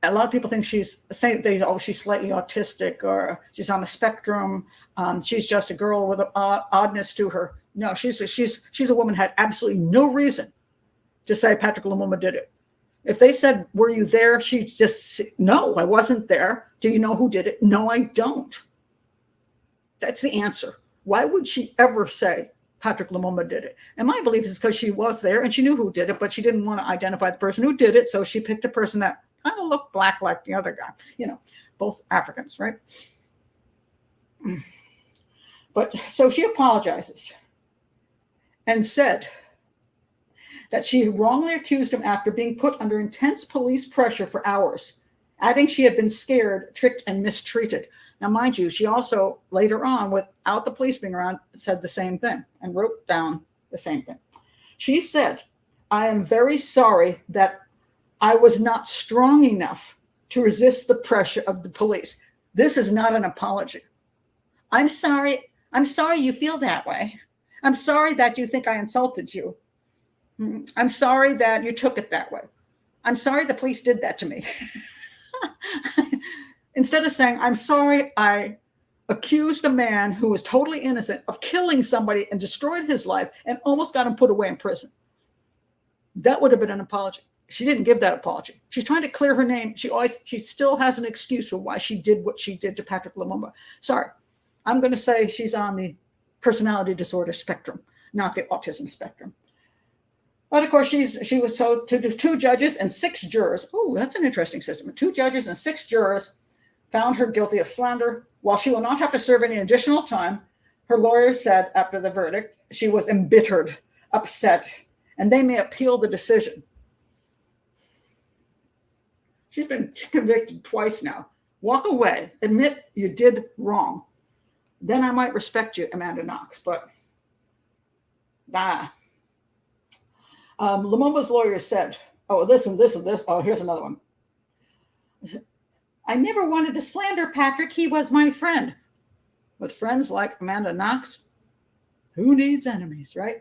A lot of people think she's slightly autistic or she's on the spectrum. She's just a girl with an oddness to her. No, she's a woman who had absolutely no reason to say Patrick Lumumba did it. If they said, "Were you there?" She'd just say, "No, I wasn't there." "Do you know who did it?" "No, I don't." That's the answer. Why would she ever say Patrick Lumumba did it? And my belief is because she was there and she knew who did it, but she didn't want to identify the person who did it. So she picked a person that kind of looked black like the other guy, both Africans, right? But so she apologizes and said that she wrongly accused him after being put under intense police pressure for hours, adding she had been scared, tricked, and mistreated. Now, mind you, she also later on, without the police being around, said the same thing and wrote down the same thing. She said, "I am very sorry that I was not strong enough to resist the pressure of the police." This is not an apology. I'm sorry you feel that way. I'm sorry that you think I insulted you. I'm sorry that you took it that way. I'm sorry the police did that to me. Instead of saying, "I'm sorry I accused a man who was totally innocent of killing somebody and destroyed his life and almost got him put away in prison." That would have been an apology. She didn't give that apology. She's trying to clear her name. She still has an excuse for why she did what she did to Patrick Lumumba. Sorry. I'm going to say she's on the personality disorder spectrum, not the autism spectrum. But of course, she was told to 2 judges and 6 jurors. Oh, that's an interesting system. 2 judges and 6 jurors found her guilty of slander. While she will not have to serve any additional time, her lawyer said after the verdict, she was embittered, upset, and they may appeal the decision. She's been convicted twice now. Walk away. Admit you did wrong. Then I might respect you, Amanda Knox, but Lumumba's lawyer said, oh, this and this and this. Oh, here's another one. "I never wanted to slander Patrick. He was my friend." With friends like Amanda Knox, who needs enemies, right?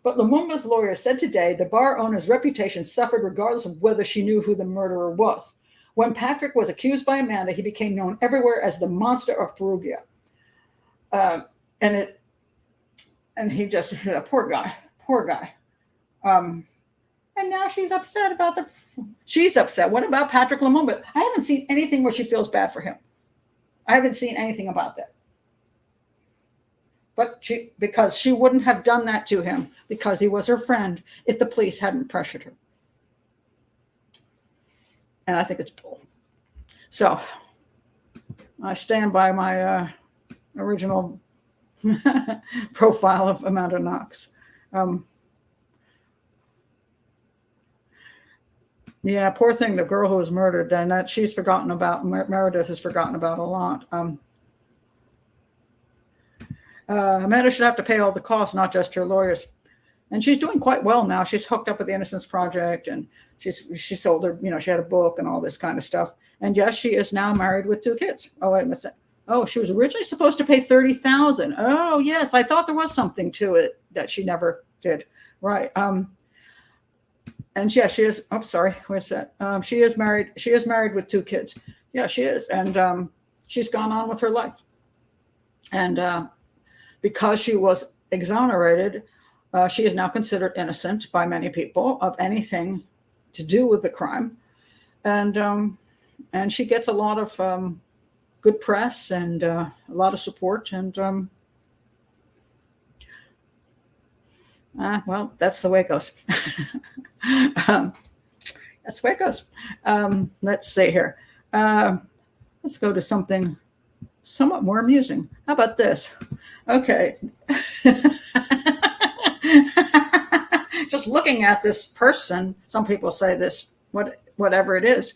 But Lumumba's lawyer said today the bar owner's reputation suffered regardless of whether she knew who the murderer was. When Patrick was accused by Amanda, he became known everywhere as the monster of Perugia. And he just, poor guy. And now she's upset. What about Patrick Lumumba? I haven't seen anything where she feels bad for him. I haven't seen anything about that. But because she wouldn't have done that to him because he was her friend if the police hadn't pressured her. And I think it's bull. So I stand by my original profile of Amanda Knox. Yeah, poor thing, the girl who was murdered, and that she's forgotten about. Meredith is forgotten about a lot. Amanda should have to pay all the costs, not just her lawyers. And she's doing quite well now. She's hooked up with the Innocence Project, and she sold her, she had a book and all this kind of stuff. And yes, she is now married with 2 kids. Oh, wait a minute. Oh, she was originally supposed to pay $30,000. Oh, yes, I thought there was something to it that she never did. Right. And yeah, she is. Oh, sorry. Where's that? She is married. She is married with 2 kids. Yeah, she is. And she's gone on with her life. And because she was exonerated, she is now considered innocent by many people of anything to do with the crime. And she gets a lot of good press and a lot of support. And well, that's the way it goes. That's the way it goes. Let's see here. Let's go to something somewhat more amusing. How about this? Okay. Just looking at this person, some people say this, whatever it is.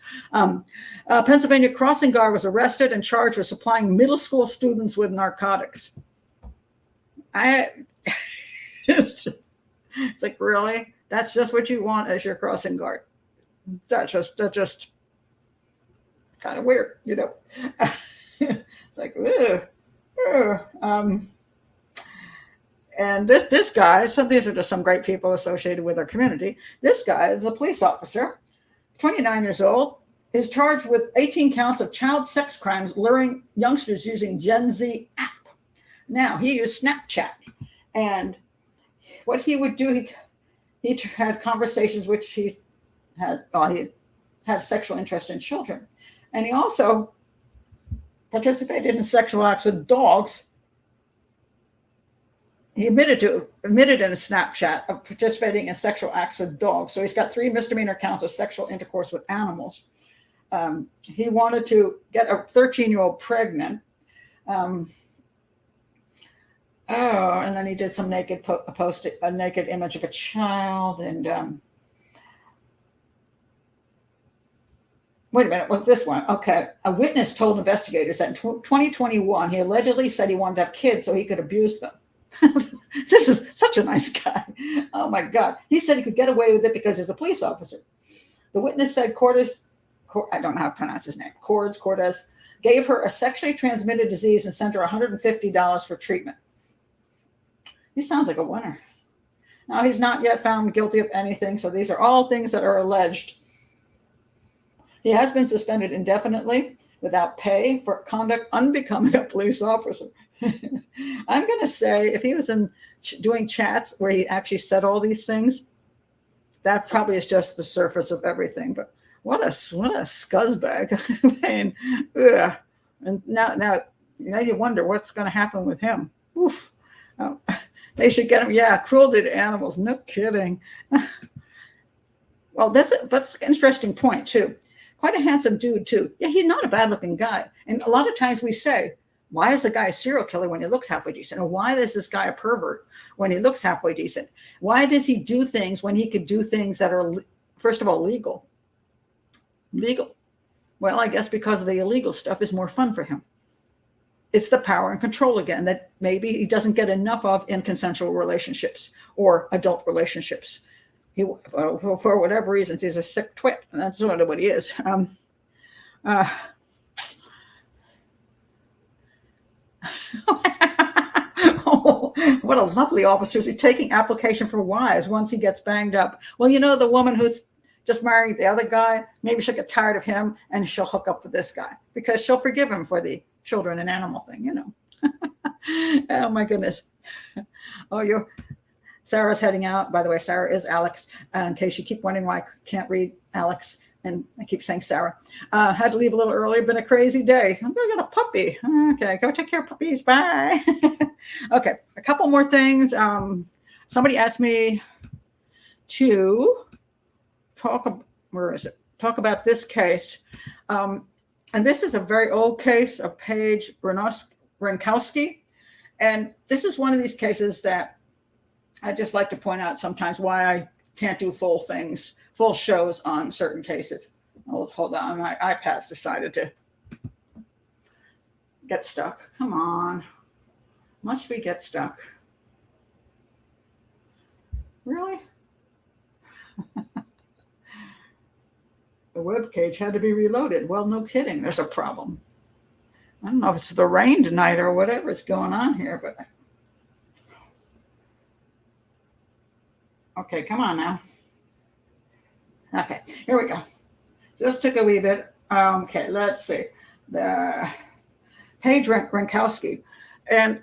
Pennsylvania crossing guard was arrested and charged with supplying middle school students with narcotics. It's like, really? That's just what you want as your crossing guard? That's just kind of weird, It's like, and this guy, these are just some great people associated with our community. This guy is a police officer, 29 years old, is charged with 18 counts of child sex crimes, luring youngsters using Gen Z app. Now, he used Snapchat, and what he would do, he had conversations which he had sexual interest in children. And he also participated in sexual acts with dogs. He admitted in a Snapchat of participating in sexual acts with dogs. So he's got 3 misdemeanor counts of sexual intercourse with animals. He wanted to get a 13-year-old pregnant. And then he did some posted a naked image of a child. And wait a minute, what's this one? Okay. A witness told investigators that in 2021, he allegedly said he wanted to have kids so he could abuse them. This is such a nice guy. Oh my God. He said he could get away with it because he's a police officer. The witness said I don't know how to pronounce his name. Cordes gave her a sexually transmitted disease and sent her $150 for treatment. He sounds like a winner. Now, he's not yet found guilty of anything, so these are all things that are alleged. He has been suspended indefinitely without pay for conduct unbecoming a police officer. I'm going to say if he was doing chats where he actually said all these things, that probably is just the surface of everything. But what a scuzzbag. I mean, ugh. And now you wonder what's going to happen with him. Oof. Oh, they should get him. Yeah, cruelty to animals. No kidding. Well, that's an interesting point too. Quite a handsome dude too. Yeah, he's not a bad-looking guy. And a lot of times we say, why is the guy a serial killer when he looks halfway decent? Or why is this guy a pervert when he looks halfway decent? Why does he do things when he could do things that are, first of all, legal? Legal. Well, I guess because the illegal stuff is more fun for him. It's the power and control again that maybe he doesn't get enough of in consensual relationships or adult relationships. For whatever reasons, he's a sick twit. And that's sort of what he is. Oh, what a lovely officer. Is he taking application for wives once he gets banged up? Well, the woman who's just marrying the other guy. Maybe she'll get tired of him and she'll hook up with this guy because she'll forgive him for the children and animal thing, you know. Oh my goodness. Oh, Sarah's heading out. By the way, Sarah is Alex, in case you keep wondering why I can't read Alex. And I keep saying Sarah. Had to leave a little earlier. Been a crazy day. I'm going to get a puppy. Okay, go take care of puppies. Bye. Okay, a couple more things. Somebody asked me to talk about this case. And this is a very old case of Paige Renkoksi. And this is one of these cases that I just like to point out sometimes why I can't do full shows on certain cases. Oh, hold on, my iPad's decided to get stuck. Come on, must we get stuck? Really? The web page had to be reloaded. Well, no kidding, there's a problem. I don't know if it's the rain tonight or whatever's going on here, but okay, come on now. Okay, here we go. Just took a wee bit. Okay, let's see. The Paige Renkoksi. And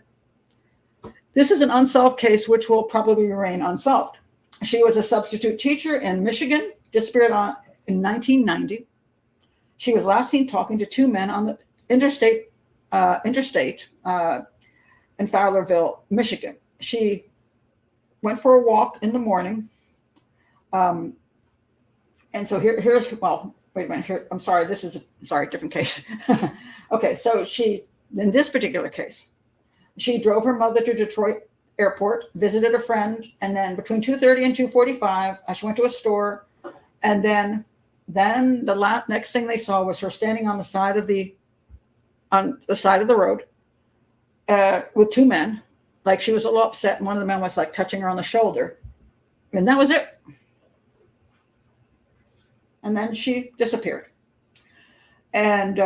this is an unsolved case which will probably remain unsolved. She was a substitute teacher in Michigan, disappeared in 1990. She was last seen talking to two men on the interstate in Fowlerville, Michigan. She went for a walk in the morning. And so here's, well, wait a minute. Here, I'm sorry. Different case. Okay, so in this particular case, she drove her mother to Detroit Airport, visited a friend, and then between 2:30 and 2:45, she went to a store, and then the next thing they saw was her standing on the side of the road with two men. Like she was a little upset, and one of the men was like touching her on the shoulder, and that was it. And then she disappeared. And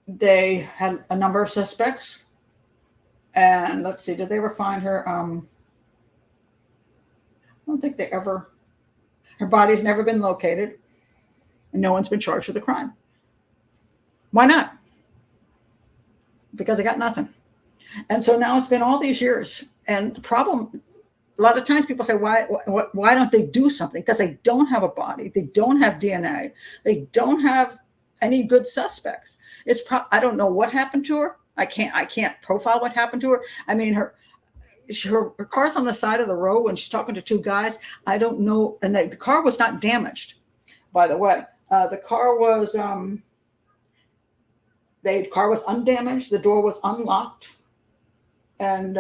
they had a number of suspects. And let's see, did they ever find her? I don't think her body's never been located. And no one's been charged with a crime. Why not? Because they got nothing. And so now it's been all these years. And the problem, a lot of times people say, why don't they do something? Because they don't have a body. They don't have DNA. They don't have any good suspects. I don't know what happened to her. I can't profile what happened to her. I mean, her car's on the side of the road when she's talking to two guys. I don't know. And the car was not damaged, by the way. The car was undamaged. The door was unlocked. And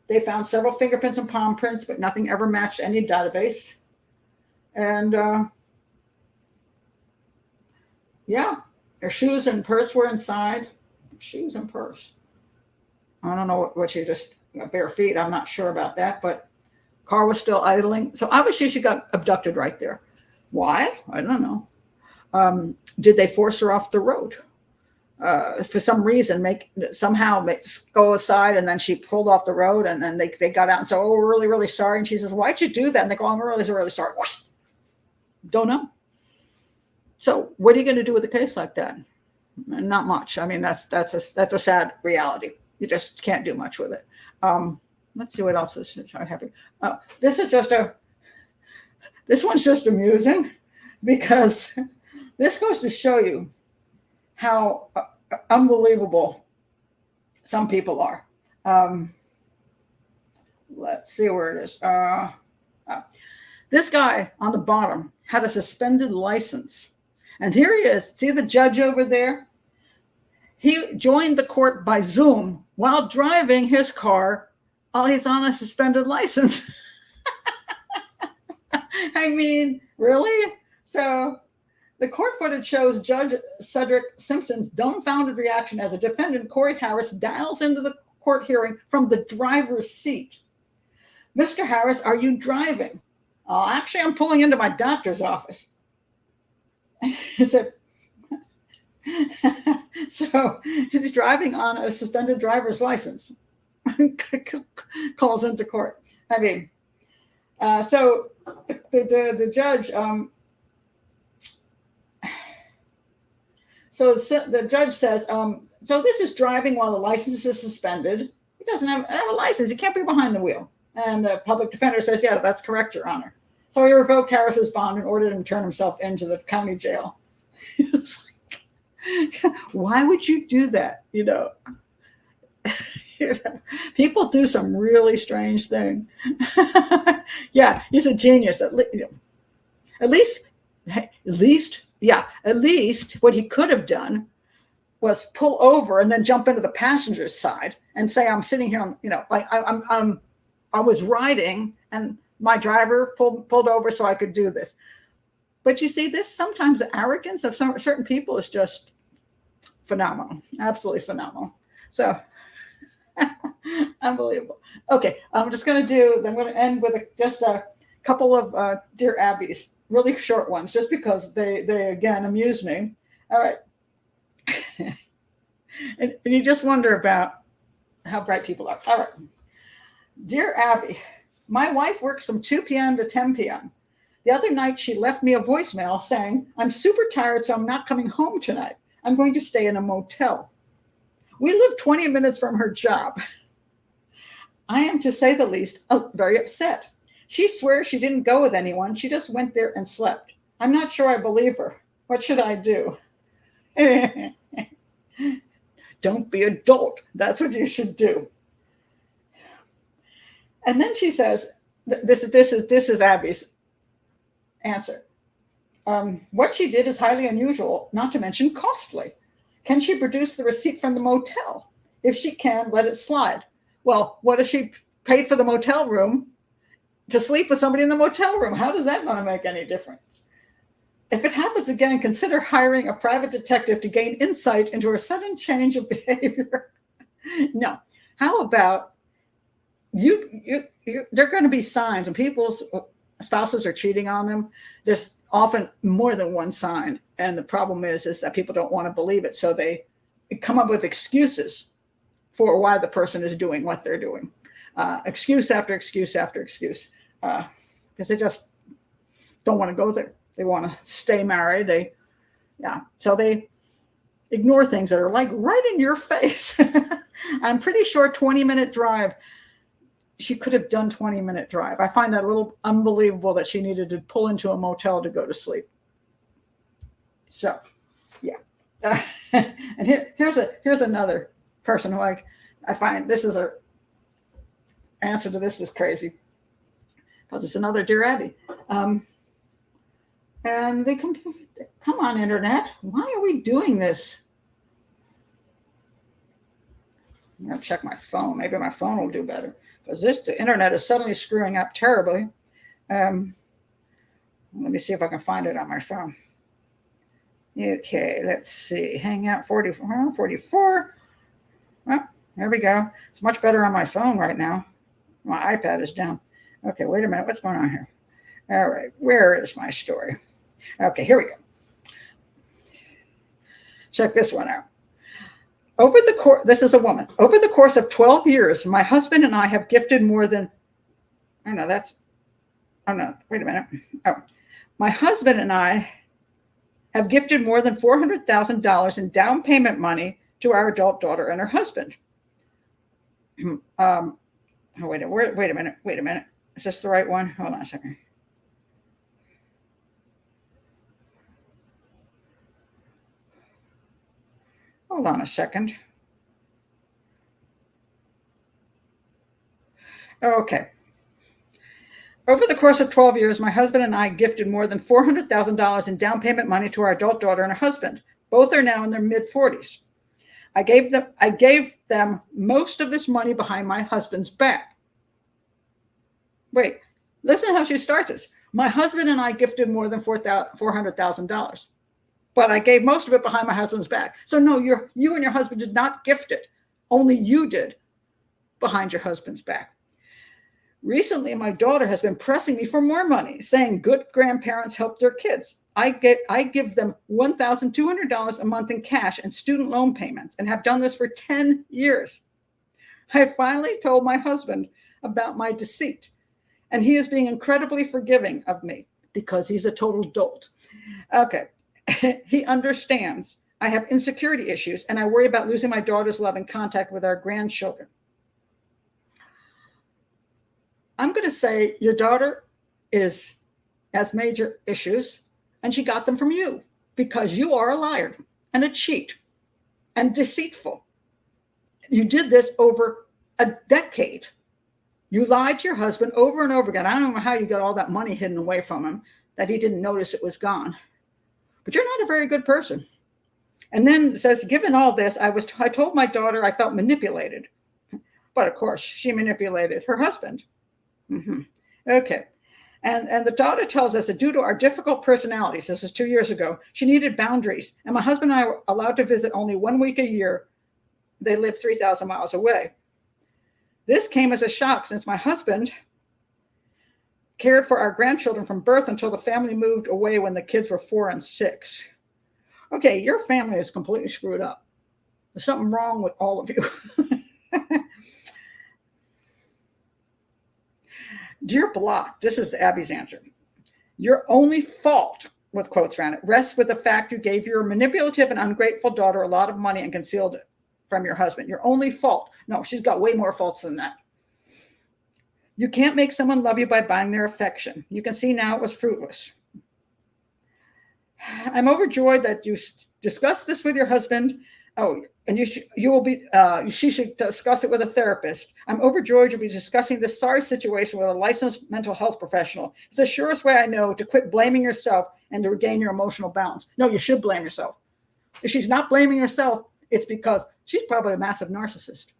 they found several fingerprints and palm prints, but nothing ever matched any database. And yeah, her shoes and purse were inside. Shoes and purse. I don't know what she just bare feet. I'm not sure about that, but car was still idling. So obviously she got abducted right there. Why? I don't know. Did they force her off the road? For some reason, go aside, and then she pulled off the road, and then they got out and said, "Oh, we're really, really sorry." And she says, "Why'd you do that?" And they go, "I'm really, really sorry." Don't know. So what are you going to do with a case like that? Not much. I mean, that's a sad reality. You just can't do much with it. Let's see what else I have here. This one's just amusing because this goes to show you how unbelievable some people are. Let's see where it is. This guy on the bottom had a suspended license. And here he is. See the judge over there? He joined the court by Zoom while driving his car while he's on a suspended license. I mean, really? So the court footage shows Judge Cedric Simpson's dumbfounded reaction as a defendant, Corey Harris, dials into the court hearing from the driver's seat. "Mr. Harris, are you driving?" "Actually, I'm pulling into my doctor's office." He said, so he's driving on a suspended driver's license. Calls into court. I mean, so the judge. So the judge says, so this is driving while the license is suspended. He doesn't have a license. He can't be behind the wheel. And the public defender says, yeah, that's correct, Your Honor. So he revoked Harris's bond and ordered him to turn himself into the county jail. It's like, why would you do that? You know, people do some really strange thing. Yeah, he's a genius. At least what he could have done was pull over and then jump into the passenger's side and say, I'm sitting here, you know, like I was riding and my driver pulled over so I could do this. But you see, this sometimes the arrogance of certain people is just phenomenal, absolutely phenomenal. So unbelievable. Okay, I'm going to end with just a couple of Dear Abby's, really short ones, just because they again amuse me. All right. and you just wonder about how bright people are. All right. Dear Abby, my wife works from 2 p.m. to 10 p.m. The other night, she left me a voicemail saying, I'm super tired, so I'm not coming home tonight. I'm going to stay in a motel. We live 20 minutes from her job. I am, to say the least, very upset. She swears she didn't go with anyone. She just went there and slept. I'm not sure I believe her. What should I do? Don't be a dolt. That's what you should do. And then she says, this is Abby's answer. What she did is highly unusual, not to mention costly. Can she produce the receipt from the motel? If she can, let it slide. Well, what if she paid for the motel room to sleep with somebody in the motel room? How does that not make any difference? If it happens again, consider hiring a private detective to gain insight into her sudden change of behavior. No. How about there are going to be signs when people's spouses are cheating on them. There's often more than one sign. And the problem is that people don't want to believe it. So they come up with excuses for why the person is doing what they're doing. Excuse after excuse after excuse. Because they just don't want to go there. They want to stay married. So they ignore things that are like right in your face. I'm pretty sure 20-minute drive. She could have done 20-minute drive. I find that a little unbelievable that she needed to pull into a motel to go to sleep. So, yeah. And here's another person who I find this is a answer to this is crazy because it's another Dear Abby. And they come on, internet. Why are we doing this? I'm gonna check my phone. Maybe my phone will do better. Because the internet is suddenly screwing up terribly. Let me see if I can find it on my phone. Okay, let's see. Hangout 44. Well, there we go. It's much better on my phone right now. My iPad is down. Okay, wait a minute. What's going on here? All right, where is my story? Okay, here we go. Check this one out. This is a woman. Over the course of 12 years, my husband and I have gifted more than, wait a minute. Oh, my husband and I have gifted more than $400,000 in down payment money to our adult daughter and her husband. Wait a minute. Is this the right one? Hold on a second. Hold on a second. Okay. Over the course of 12 years, my husband and I gifted more than $400,000 in down payment money to our adult daughter and her husband. Both are now in their mid-40s. I gave them most of this money behind my husband's back. Wait, listen how she starts this. My husband and I gifted more than $400,000. But I gave most of it behind my husband's back. So no, you and your husband did not gift it. Only you did behind your husband's back. Recently, my daughter has been pressing me for more money, saying good grandparents help their kids. I give them $1,200 a month in cash and student loan payments and have done this for 10 years. I finally told my husband about my deceit And he is being incredibly forgiving of me because he's a total dolt. Okay. He understands I have insecurity issues and I worry about losing my daughter's love and contact with our grandchildren. I'm going to say your daughter has major issues and she got them from you because you are a liar and a cheat and deceitful. You did this over a decade. You lied to your husband over and over again. I don't know how you got all that money hidden away from him that he didn't notice it was gone. But you're not a very good person. And then it says, given all this, I told my daughter I felt manipulated. But of course, she manipulated her husband. Okay. And the daughter tells us that due to our difficult personalities, this is 2 years ago, she needed boundaries. And my husband and I were allowed to visit only 1 week a year. They live 3,000 miles away. This came as a shock since my husband cared for our grandchildren from birth until the family moved away when the kids were 4 and 6. Okay, your family is completely screwed up. There's something wrong with all of you. Dear Block, this is Abby's answer. Your only fault, with quotes around it, rests with the fact you gave your manipulative and ungrateful daughter a lot of money and concealed it from your husband. Your only fault. No, she's got way more faults than that. You can't make someone love you by buying their affection. You can see now it was fruitless. I'm overjoyed that you discussed this with your husband. Oh, and she should discuss it with a therapist. I'm overjoyed you'll be discussing this sorry situation with a licensed mental health professional. It's the surest way I know to quit blaming yourself and to regain your emotional balance. No, you should blame yourself. If she's not blaming herself, it's because she's probably a massive narcissist.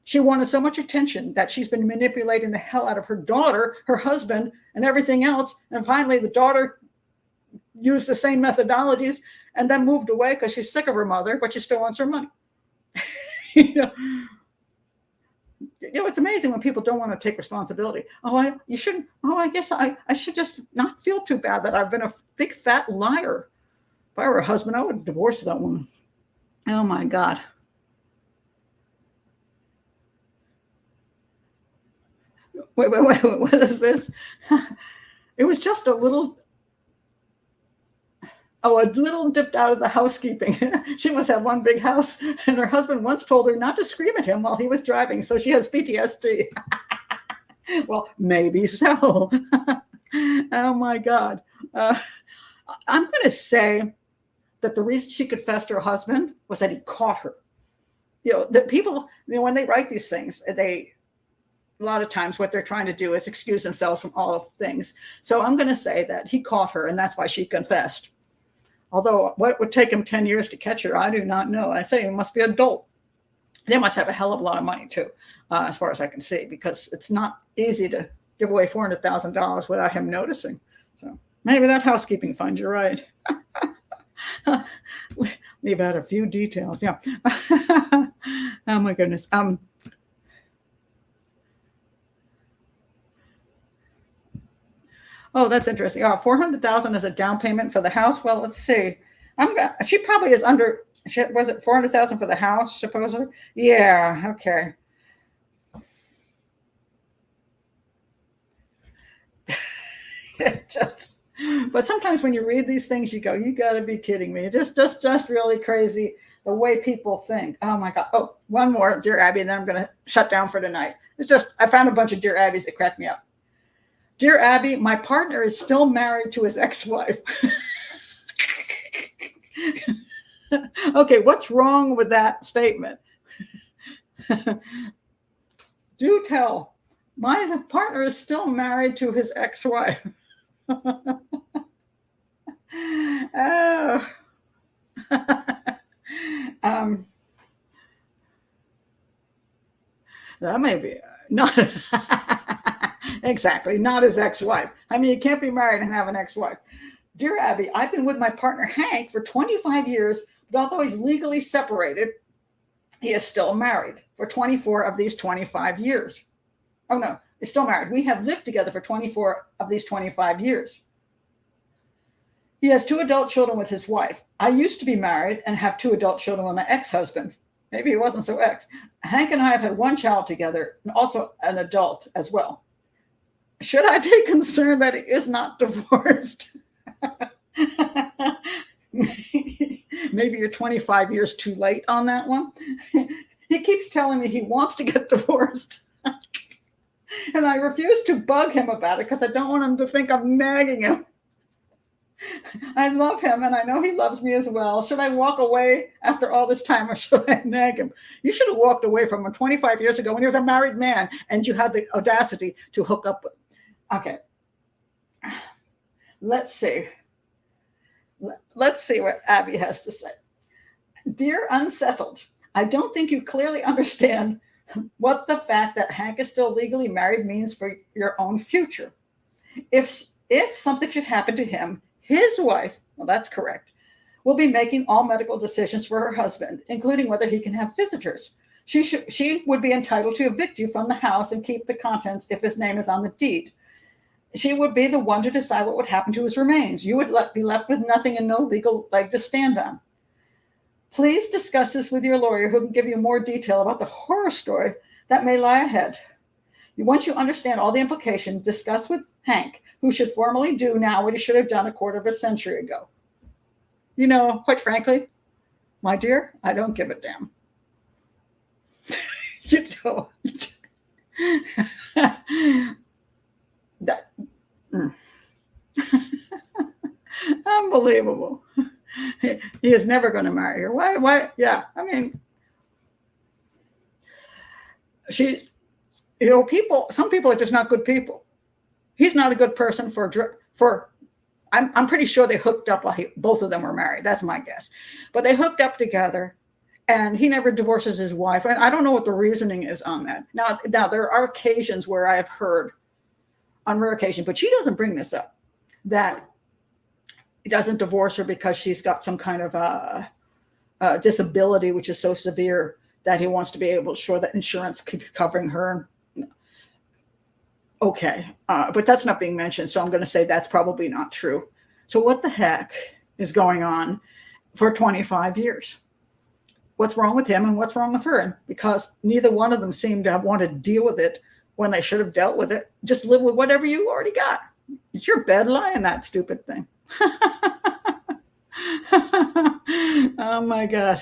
She wanted so much attention that she's been manipulating the hell out of her daughter, her husband, and everything else. And finally, the daughter used the same methodologies and then moved away because she's sick of her mother, but she still wants her money. you know, it's amazing when people don't want to take responsibility. I guess I should just not feel too bad that I've been a big fat liar. If I were a husband, I would divorce that woman. Oh my God. Wait, what is this? It was just a little dipped out of the housekeeping. She must have one big house. And her husband once told her not to scream at him while he was driving. So she has PTSD. Well, maybe so. Oh my God. I'm going to say that the reason she confessed to her husband was that he caught her. The people, when they write these things, a lot of times what they're trying to do is excuse themselves from all of things. So I'm going to say that he caught her and that's why she confessed. Although what would take him 10 years to catch her, I do not know. I say he must be an adult. They must have a hell of a lot of money too, as far as I can see, because it's not easy to give away $400,000 without him noticing. So maybe that housekeeping fund, you're right. Leave out a few details. Yeah. Oh my goodness. Oh, that's interesting. Oh, $400,000 as a down payment for the house. Well, let's see. She probably is under. Was it $400,000 for the house? Supposedly. Yeah. Okay. But sometimes when you read these things, you go, "You got to be kidding me!" Just really crazy the way people think. Oh my God. Oh, one more, Dear Abby, and then I'm going to shut down for tonight. I found a bunch of Dear Abby's that cracked me up. Dear Abby, my partner is still married to his ex-wife. Okay, what's wrong with that statement? Do tell. My partner is still married to his ex-wife. Oh. That may be not exactly, not his ex-wife. I mean, you can't be married and have an ex-wife. Dear Abby, I've been with my partner Hank for 25 years, but although he's legally separated, he is still married for 24 of these 25 years. Oh no, he's still married. We have lived together for 24 of these 25 years. He has 2 adult children with his wife. I used to be married and have 2 adult children with my ex-husband. Maybe he wasn't so ex. Hank and I have had 1 child together and also an adult as well. Should I be concerned that he is not divorced? Maybe you're 25 years too late on that one. He keeps telling me he wants to get divorced. And I refuse to bug him about it because I don't want him to think I'm nagging him. I love him and I know he loves me as well. Should I walk away after all this time or should I nag him? You should have walked away from him 25 years ago when he was a married man and you had the audacity to hook up with him. Okay. Let's see. Let's see what Abby has to say. Dear Unsettled, I don't think you clearly understand what the fact that Hank is still legally married means for your own future. If something should happen to him, his wife, well, that's correct, will be making all medical decisions for her husband, including whether he can have visitors. She would be entitled to evict you from the house and keep the contents if his name is on the deed. She would be the one to decide what would happen to his remains. You would be left with nothing and no legal leg to stand on. Please discuss this with your lawyer who can give you more detail about the horror story that may lie ahead. Once you understand all the implications, discuss with Hank, who should formally do now what he should have done a quarter of a century ago. You know, quite frankly, my dear, I don't give a damn. You don't. Unbelievable. He is never going to marry her. Why? Yeah. I mean, some people are just not good people. He's not a good person I'm pretty sure they hooked up while both of them were married. That's my guess. But they hooked up together and he never divorces his wife. And I don't know what the reasoning is on that. Now there are occasions where I have heard, on rare occasion, but she doesn't bring this up, that he doesn't divorce her because she's got some kind of disability, which is so severe that he wants to be able to ensure that insurance keeps covering her. Okay, but that's not being mentioned, so I'm going to say that's probably not true. So what the heck is going on for 25 years? What's wrong with him and what's wrong with her? And because neither one of them seem to want to deal with it when they should have dealt with it, just live with whatever you already got. It's your bed, lie in that stupid thing. Oh my God.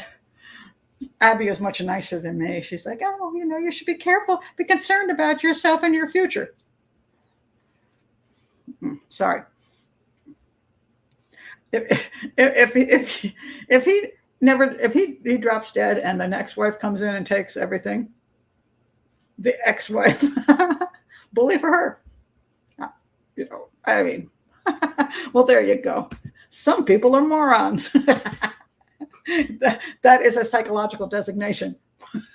Abby is much nicer than me. She's like, oh, you should be careful, be concerned about yourself and your future. Sorry. If he drops dead and the next wife comes in and takes everything, the ex-wife, bully for her. I mean, well, there you go. Some people are morons. That is a psychological designation,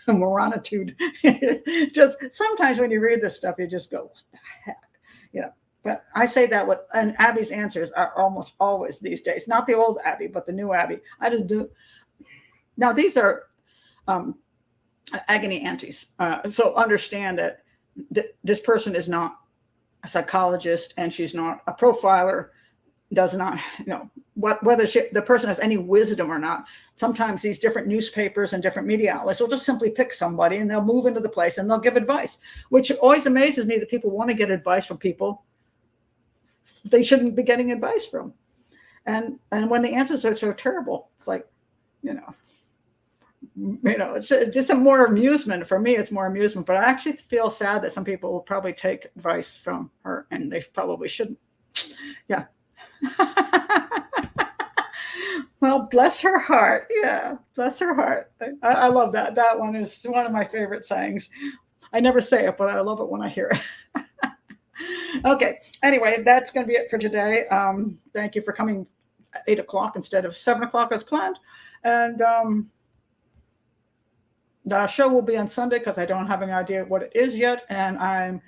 moronitude. Just sometimes when you read this stuff, you just go, what the heck? But I say that and Abby's answers are almost always these days, not the old Abby, but the new Abby. I didn't do. Now, these are agony aunties. So understand that this person is not a psychologist and she's not a profiler, does not, whether the person has any wisdom or not. Sometimes these different newspapers and different media outlets will just simply pick somebody and they'll move into the place and they'll give advice, which always amazes me that people want to get advice from people they shouldn't be getting advice from. And when the answers are so terrible, it's like, it's just more amusement. For me, it's more amusement, but I actually feel sad that some people will probably take advice from her and they probably shouldn't. Yeah. Well, bless her heart. Yeah, bless her heart. I love that. That one is one of my favorite sayings. I never say it, but I love it when I hear it. Okay. Anyway, that's going to be it for today. Thank you for coming at 8:00 instead of 7:00 as planned. And the show will be on Sunday because I don't have any idea what it is yet. And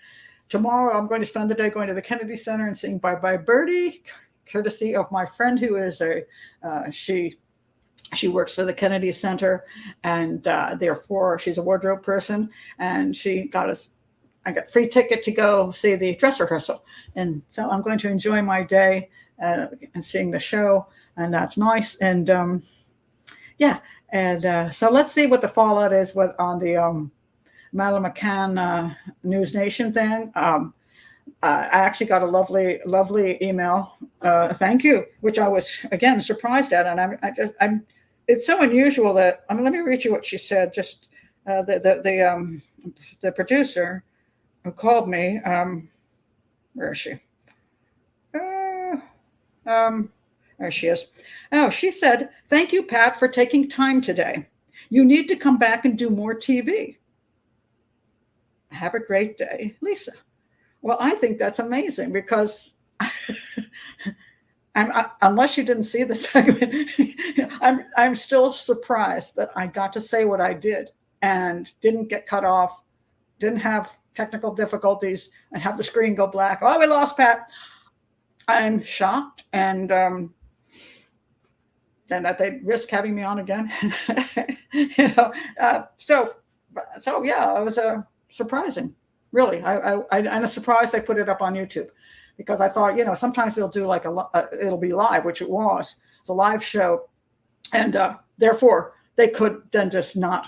tomorrow I'm going to spend the day going to the Kennedy Center and singing Bye Bye Birdie, courtesy of my friend who is she works for the Kennedy Center, and therefore she's a wardrobe person, and I got free ticket to go see the dress rehearsal. And so I'm going to enjoy my day and seeing the show, and that's nice. And so let's see what the fallout is on the Madeleine McCann News Nation thing. I actually got a lovely email. Thank you, which I was again surprised at, and I'm. It's so unusual that let me read you what she said. Just the producer who called me. Where is she? There she is. Oh, she said, "Thank you, Pat, for taking time today. You need to come back and do more TV. Have a great day, Lisa." Well, I think that's amazing because unless you didn't see the segment, I'm still surprised that I got to say what I did and didn't get cut off, didn't have technical difficulties, and have the screen go black. Oh, we lost Pat. I'm shocked, and that they'd risk having me on again. So yeah, it was surprising. Really, I'm surprised they put it up on YouTube, because I thought, sometimes they'll do like it'll be live, which it was. It's a live show, and therefore they could then just not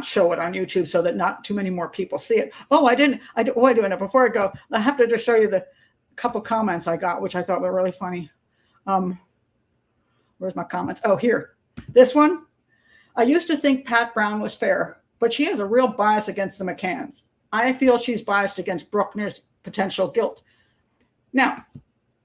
show it on YouTube so that not too many more people see it. Oh, I didn't. Wait a minute. Before I go, I have to just show you the couple comments I got, which I thought were really funny. Where's my comments? Oh, here. This one. I used to think Pat Brown was fair, but she has a real bias against the McCanns. I feel she's biased against Bruckner's potential guilt. Now,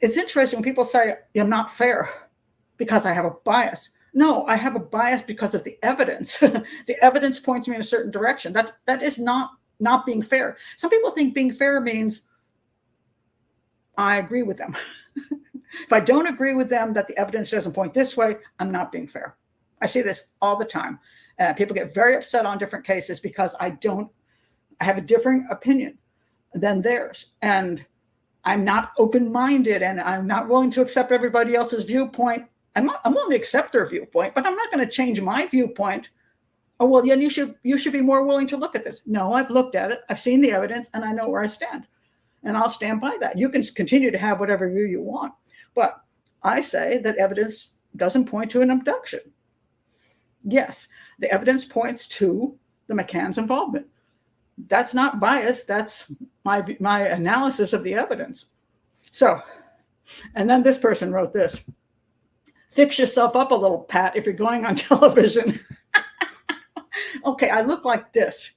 it's interesting when people say, I'm not fair because I have a bias. No, I have a bias because of the evidence. The evidence points me in a certain direction. That is not being fair. Some people think being fair means I agree with them. If I don't agree with them that the evidence doesn't point this way, I'm not being fair. I see this all the time. People get very upset on different cases because I have a different opinion than theirs. And I'm not open-minded, and I'm not willing to accept everybody else's viewpoint. I'm willing to accept their viewpoint, but I'm not going to change my viewpoint. Oh, well, then you should be more willing to look at this. No, I've looked at it. I've seen the evidence, and I know where I stand. And I'll stand by that. You can continue to have whatever view you want. But I say that evidence doesn't point to an abduction. Yes, the evidence points to the McCann's involvement. That's not bias. That's my analysis of the evidence. So, and then this person wrote this. Fix yourself up a little, Pat, if you're going on television. Okay, I look like this.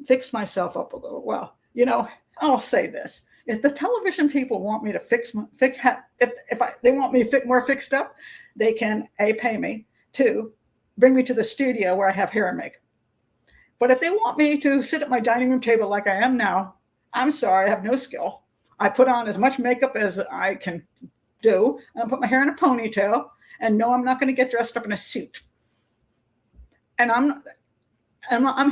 Fix myself up a little. Well, I'll say this. If the television people want me to they want me more fixed up, they can pay me, to bring me to the studio where I have hair and makeup. But if they want me to sit at my dining room table like I am now, I'm sorry, I have no skill. I put on as much makeup as I can do, and I put my hair in a ponytail, and no, I'm not going to get dressed up in a suit. And I'm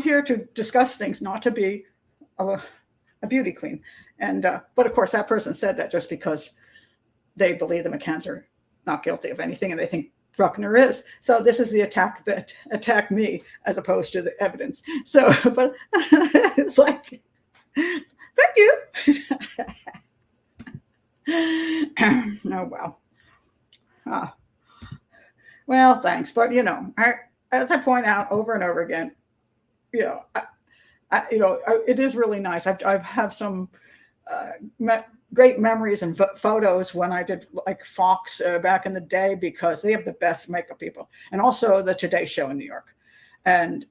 here to discuss things, not to be a beauty queen. And but of course, that person said that just because they believe the McCanns are not guilty of anything, and they think Bruckner is. So this is the attack that attacked me as opposed to the evidence. So, but it's like, thank you. Oh, well. Well, thanks. But, as I point out over and over again, it is really nice. I've have some great memories and photos when I did like Fox back in the day, because they have the best makeup people, and also the Today Show in New York. And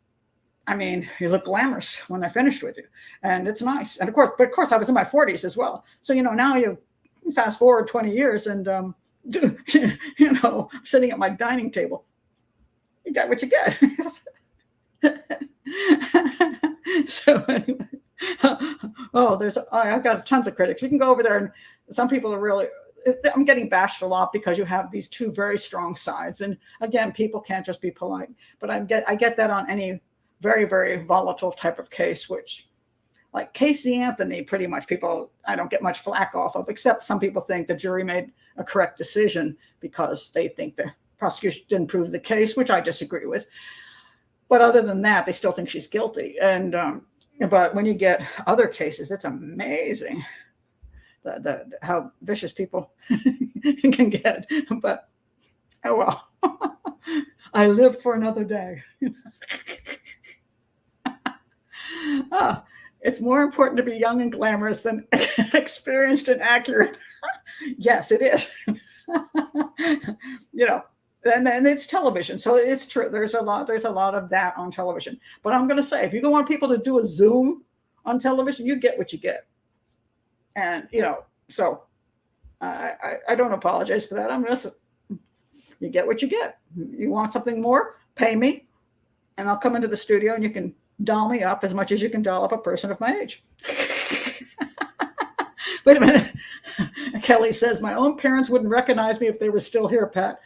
I mean, you look glamorous when they're finished with you, and it's nice. And of course, I was in my 40s as well. So, now you fast forward 20 years and, sitting at my dining table, you get what you get. So anyway, I've got tons of critics. You can go over there, and some people are really, I'm getting bashed a lot because you have these two very strong sides. And again, people can't just be polite, but I get that on any very, very volatile type of case, which, like Casey Anthony, pretty much I don't get much flack off of, except some people think the jury made a correct decision because they think the prosecution didn't prove the case, which I disagree with. But other than that, they still think she's guilty. And but when you get other cases, it's amazing how vicious people can get. But oh well, I live for another day. It's more important to be young and glamorous than experienced and accurate. Yes, it is. You know, and it's television, so it's true. There's a lot of that on television. But I'm going to say, if you want people to do a Zoom on television, you get what you get. And so I don't apologize for that. I'm just, you get what you get. You want something more, pay me, and I'll come into the studio and you can doll me up as much as you can doll up a person of my age. Wait a minute. Kelly says, my own parents wouldn't recognize me if they were still here, Pat.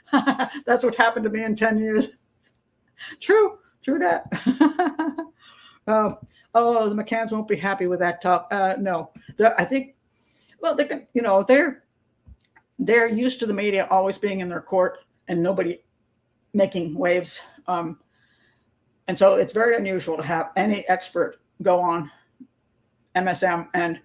That's what happened to me in 10 years. True that. The McCanns won't be happy with that talk. No, I think, well, they can, they're used to the media always being in their court and nobody making waves. And so it's very unusual to have any expert go on MSM and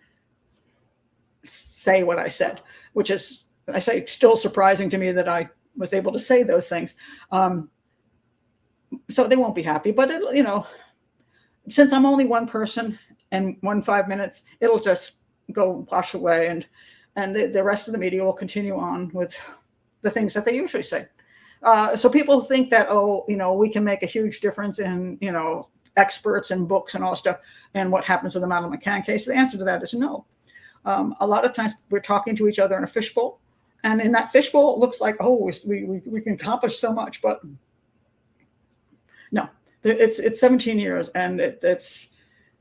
say what I said, which is, I say, still surprising to me that I was able to say those things. So they won't be happy, but since I'm only one person and 5 minutes, it'll just go wash away, and the rest of the media will continue on with the things that they usually say. So people think that, we can make a huge difference in, experts and books and all stuff and what happens with the Madeleine McCann case. The answer to that is no. A lot of times we're talking to each other in a fishbowl, and in that fishbowl, it looks like, we can accomplish so much, but no, it's 17 years, and it's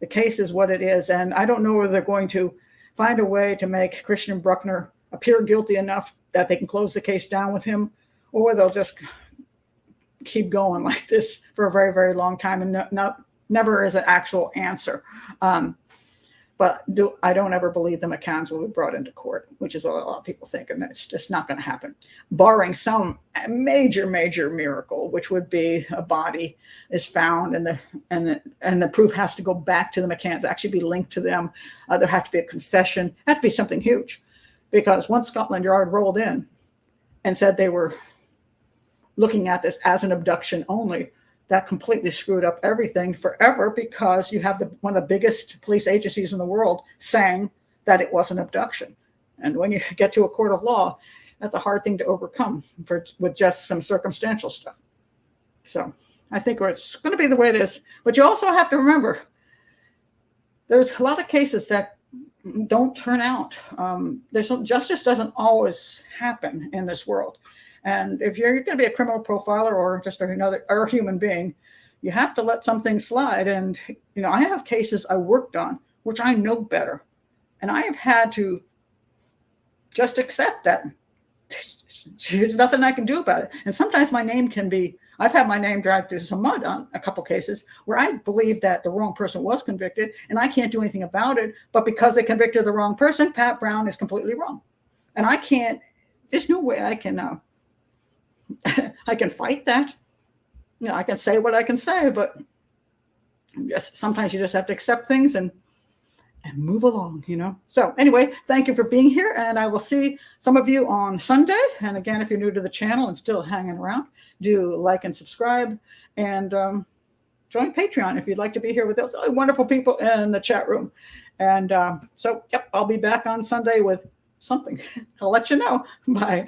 the case is what it is. And I don't know whether they're going to find a way to make Christian Bruckner appear guilty enough that they can close the case down with him, or they'll just keep going like this for a very, very long time and never is an actual answer. But I don't ever believe the McCanns will be brought into court, which is what a lot of people think, and it's just not going to happen, barring some major, major miracle, which would be a body is found and the proof has to go back to the McCanns, actually be linked to them. There had to be a confession. It had to be something huge, because once Scotland Yard rolled in and said they were looking at this as an abduction only, that completely screwed up everything forever, because you have one of the biggest police agencies in the world saying that it was an abduction. And when you get to a court of law, that's a hard thing to overcome with just some circumstantial stuff. So I think it's going to be the way it is. But you also have to remember, there's a lot of cases that don't turn out. Justice doesn't always happen in this world. And if you're going to be a criminal profiler or just or a human being, you have to let some things slide. And, I have cases I worked on, which I know better. And I have had to just accept that there's nothing I can do about it. And sometimes I've had my name dragged through some mud on a couple cases where I believe that the wrong person was convicted and I can't do anything about it. But because they convicted the wrong person, Pat Brown is completely wrong. And there's no way I can I can fight that. I can say what I can say, but sometimes you just have to accept things and move along, So anyway, thank you for being here, and I will see some of you on Sunday. And again, if you're new to the channel and still hanging around, do like and subscribe, and join Patreon if you'd like to be here with those wonderful people in the chat room. And I'll be back on Sunday with something. I'll let you know. Bye.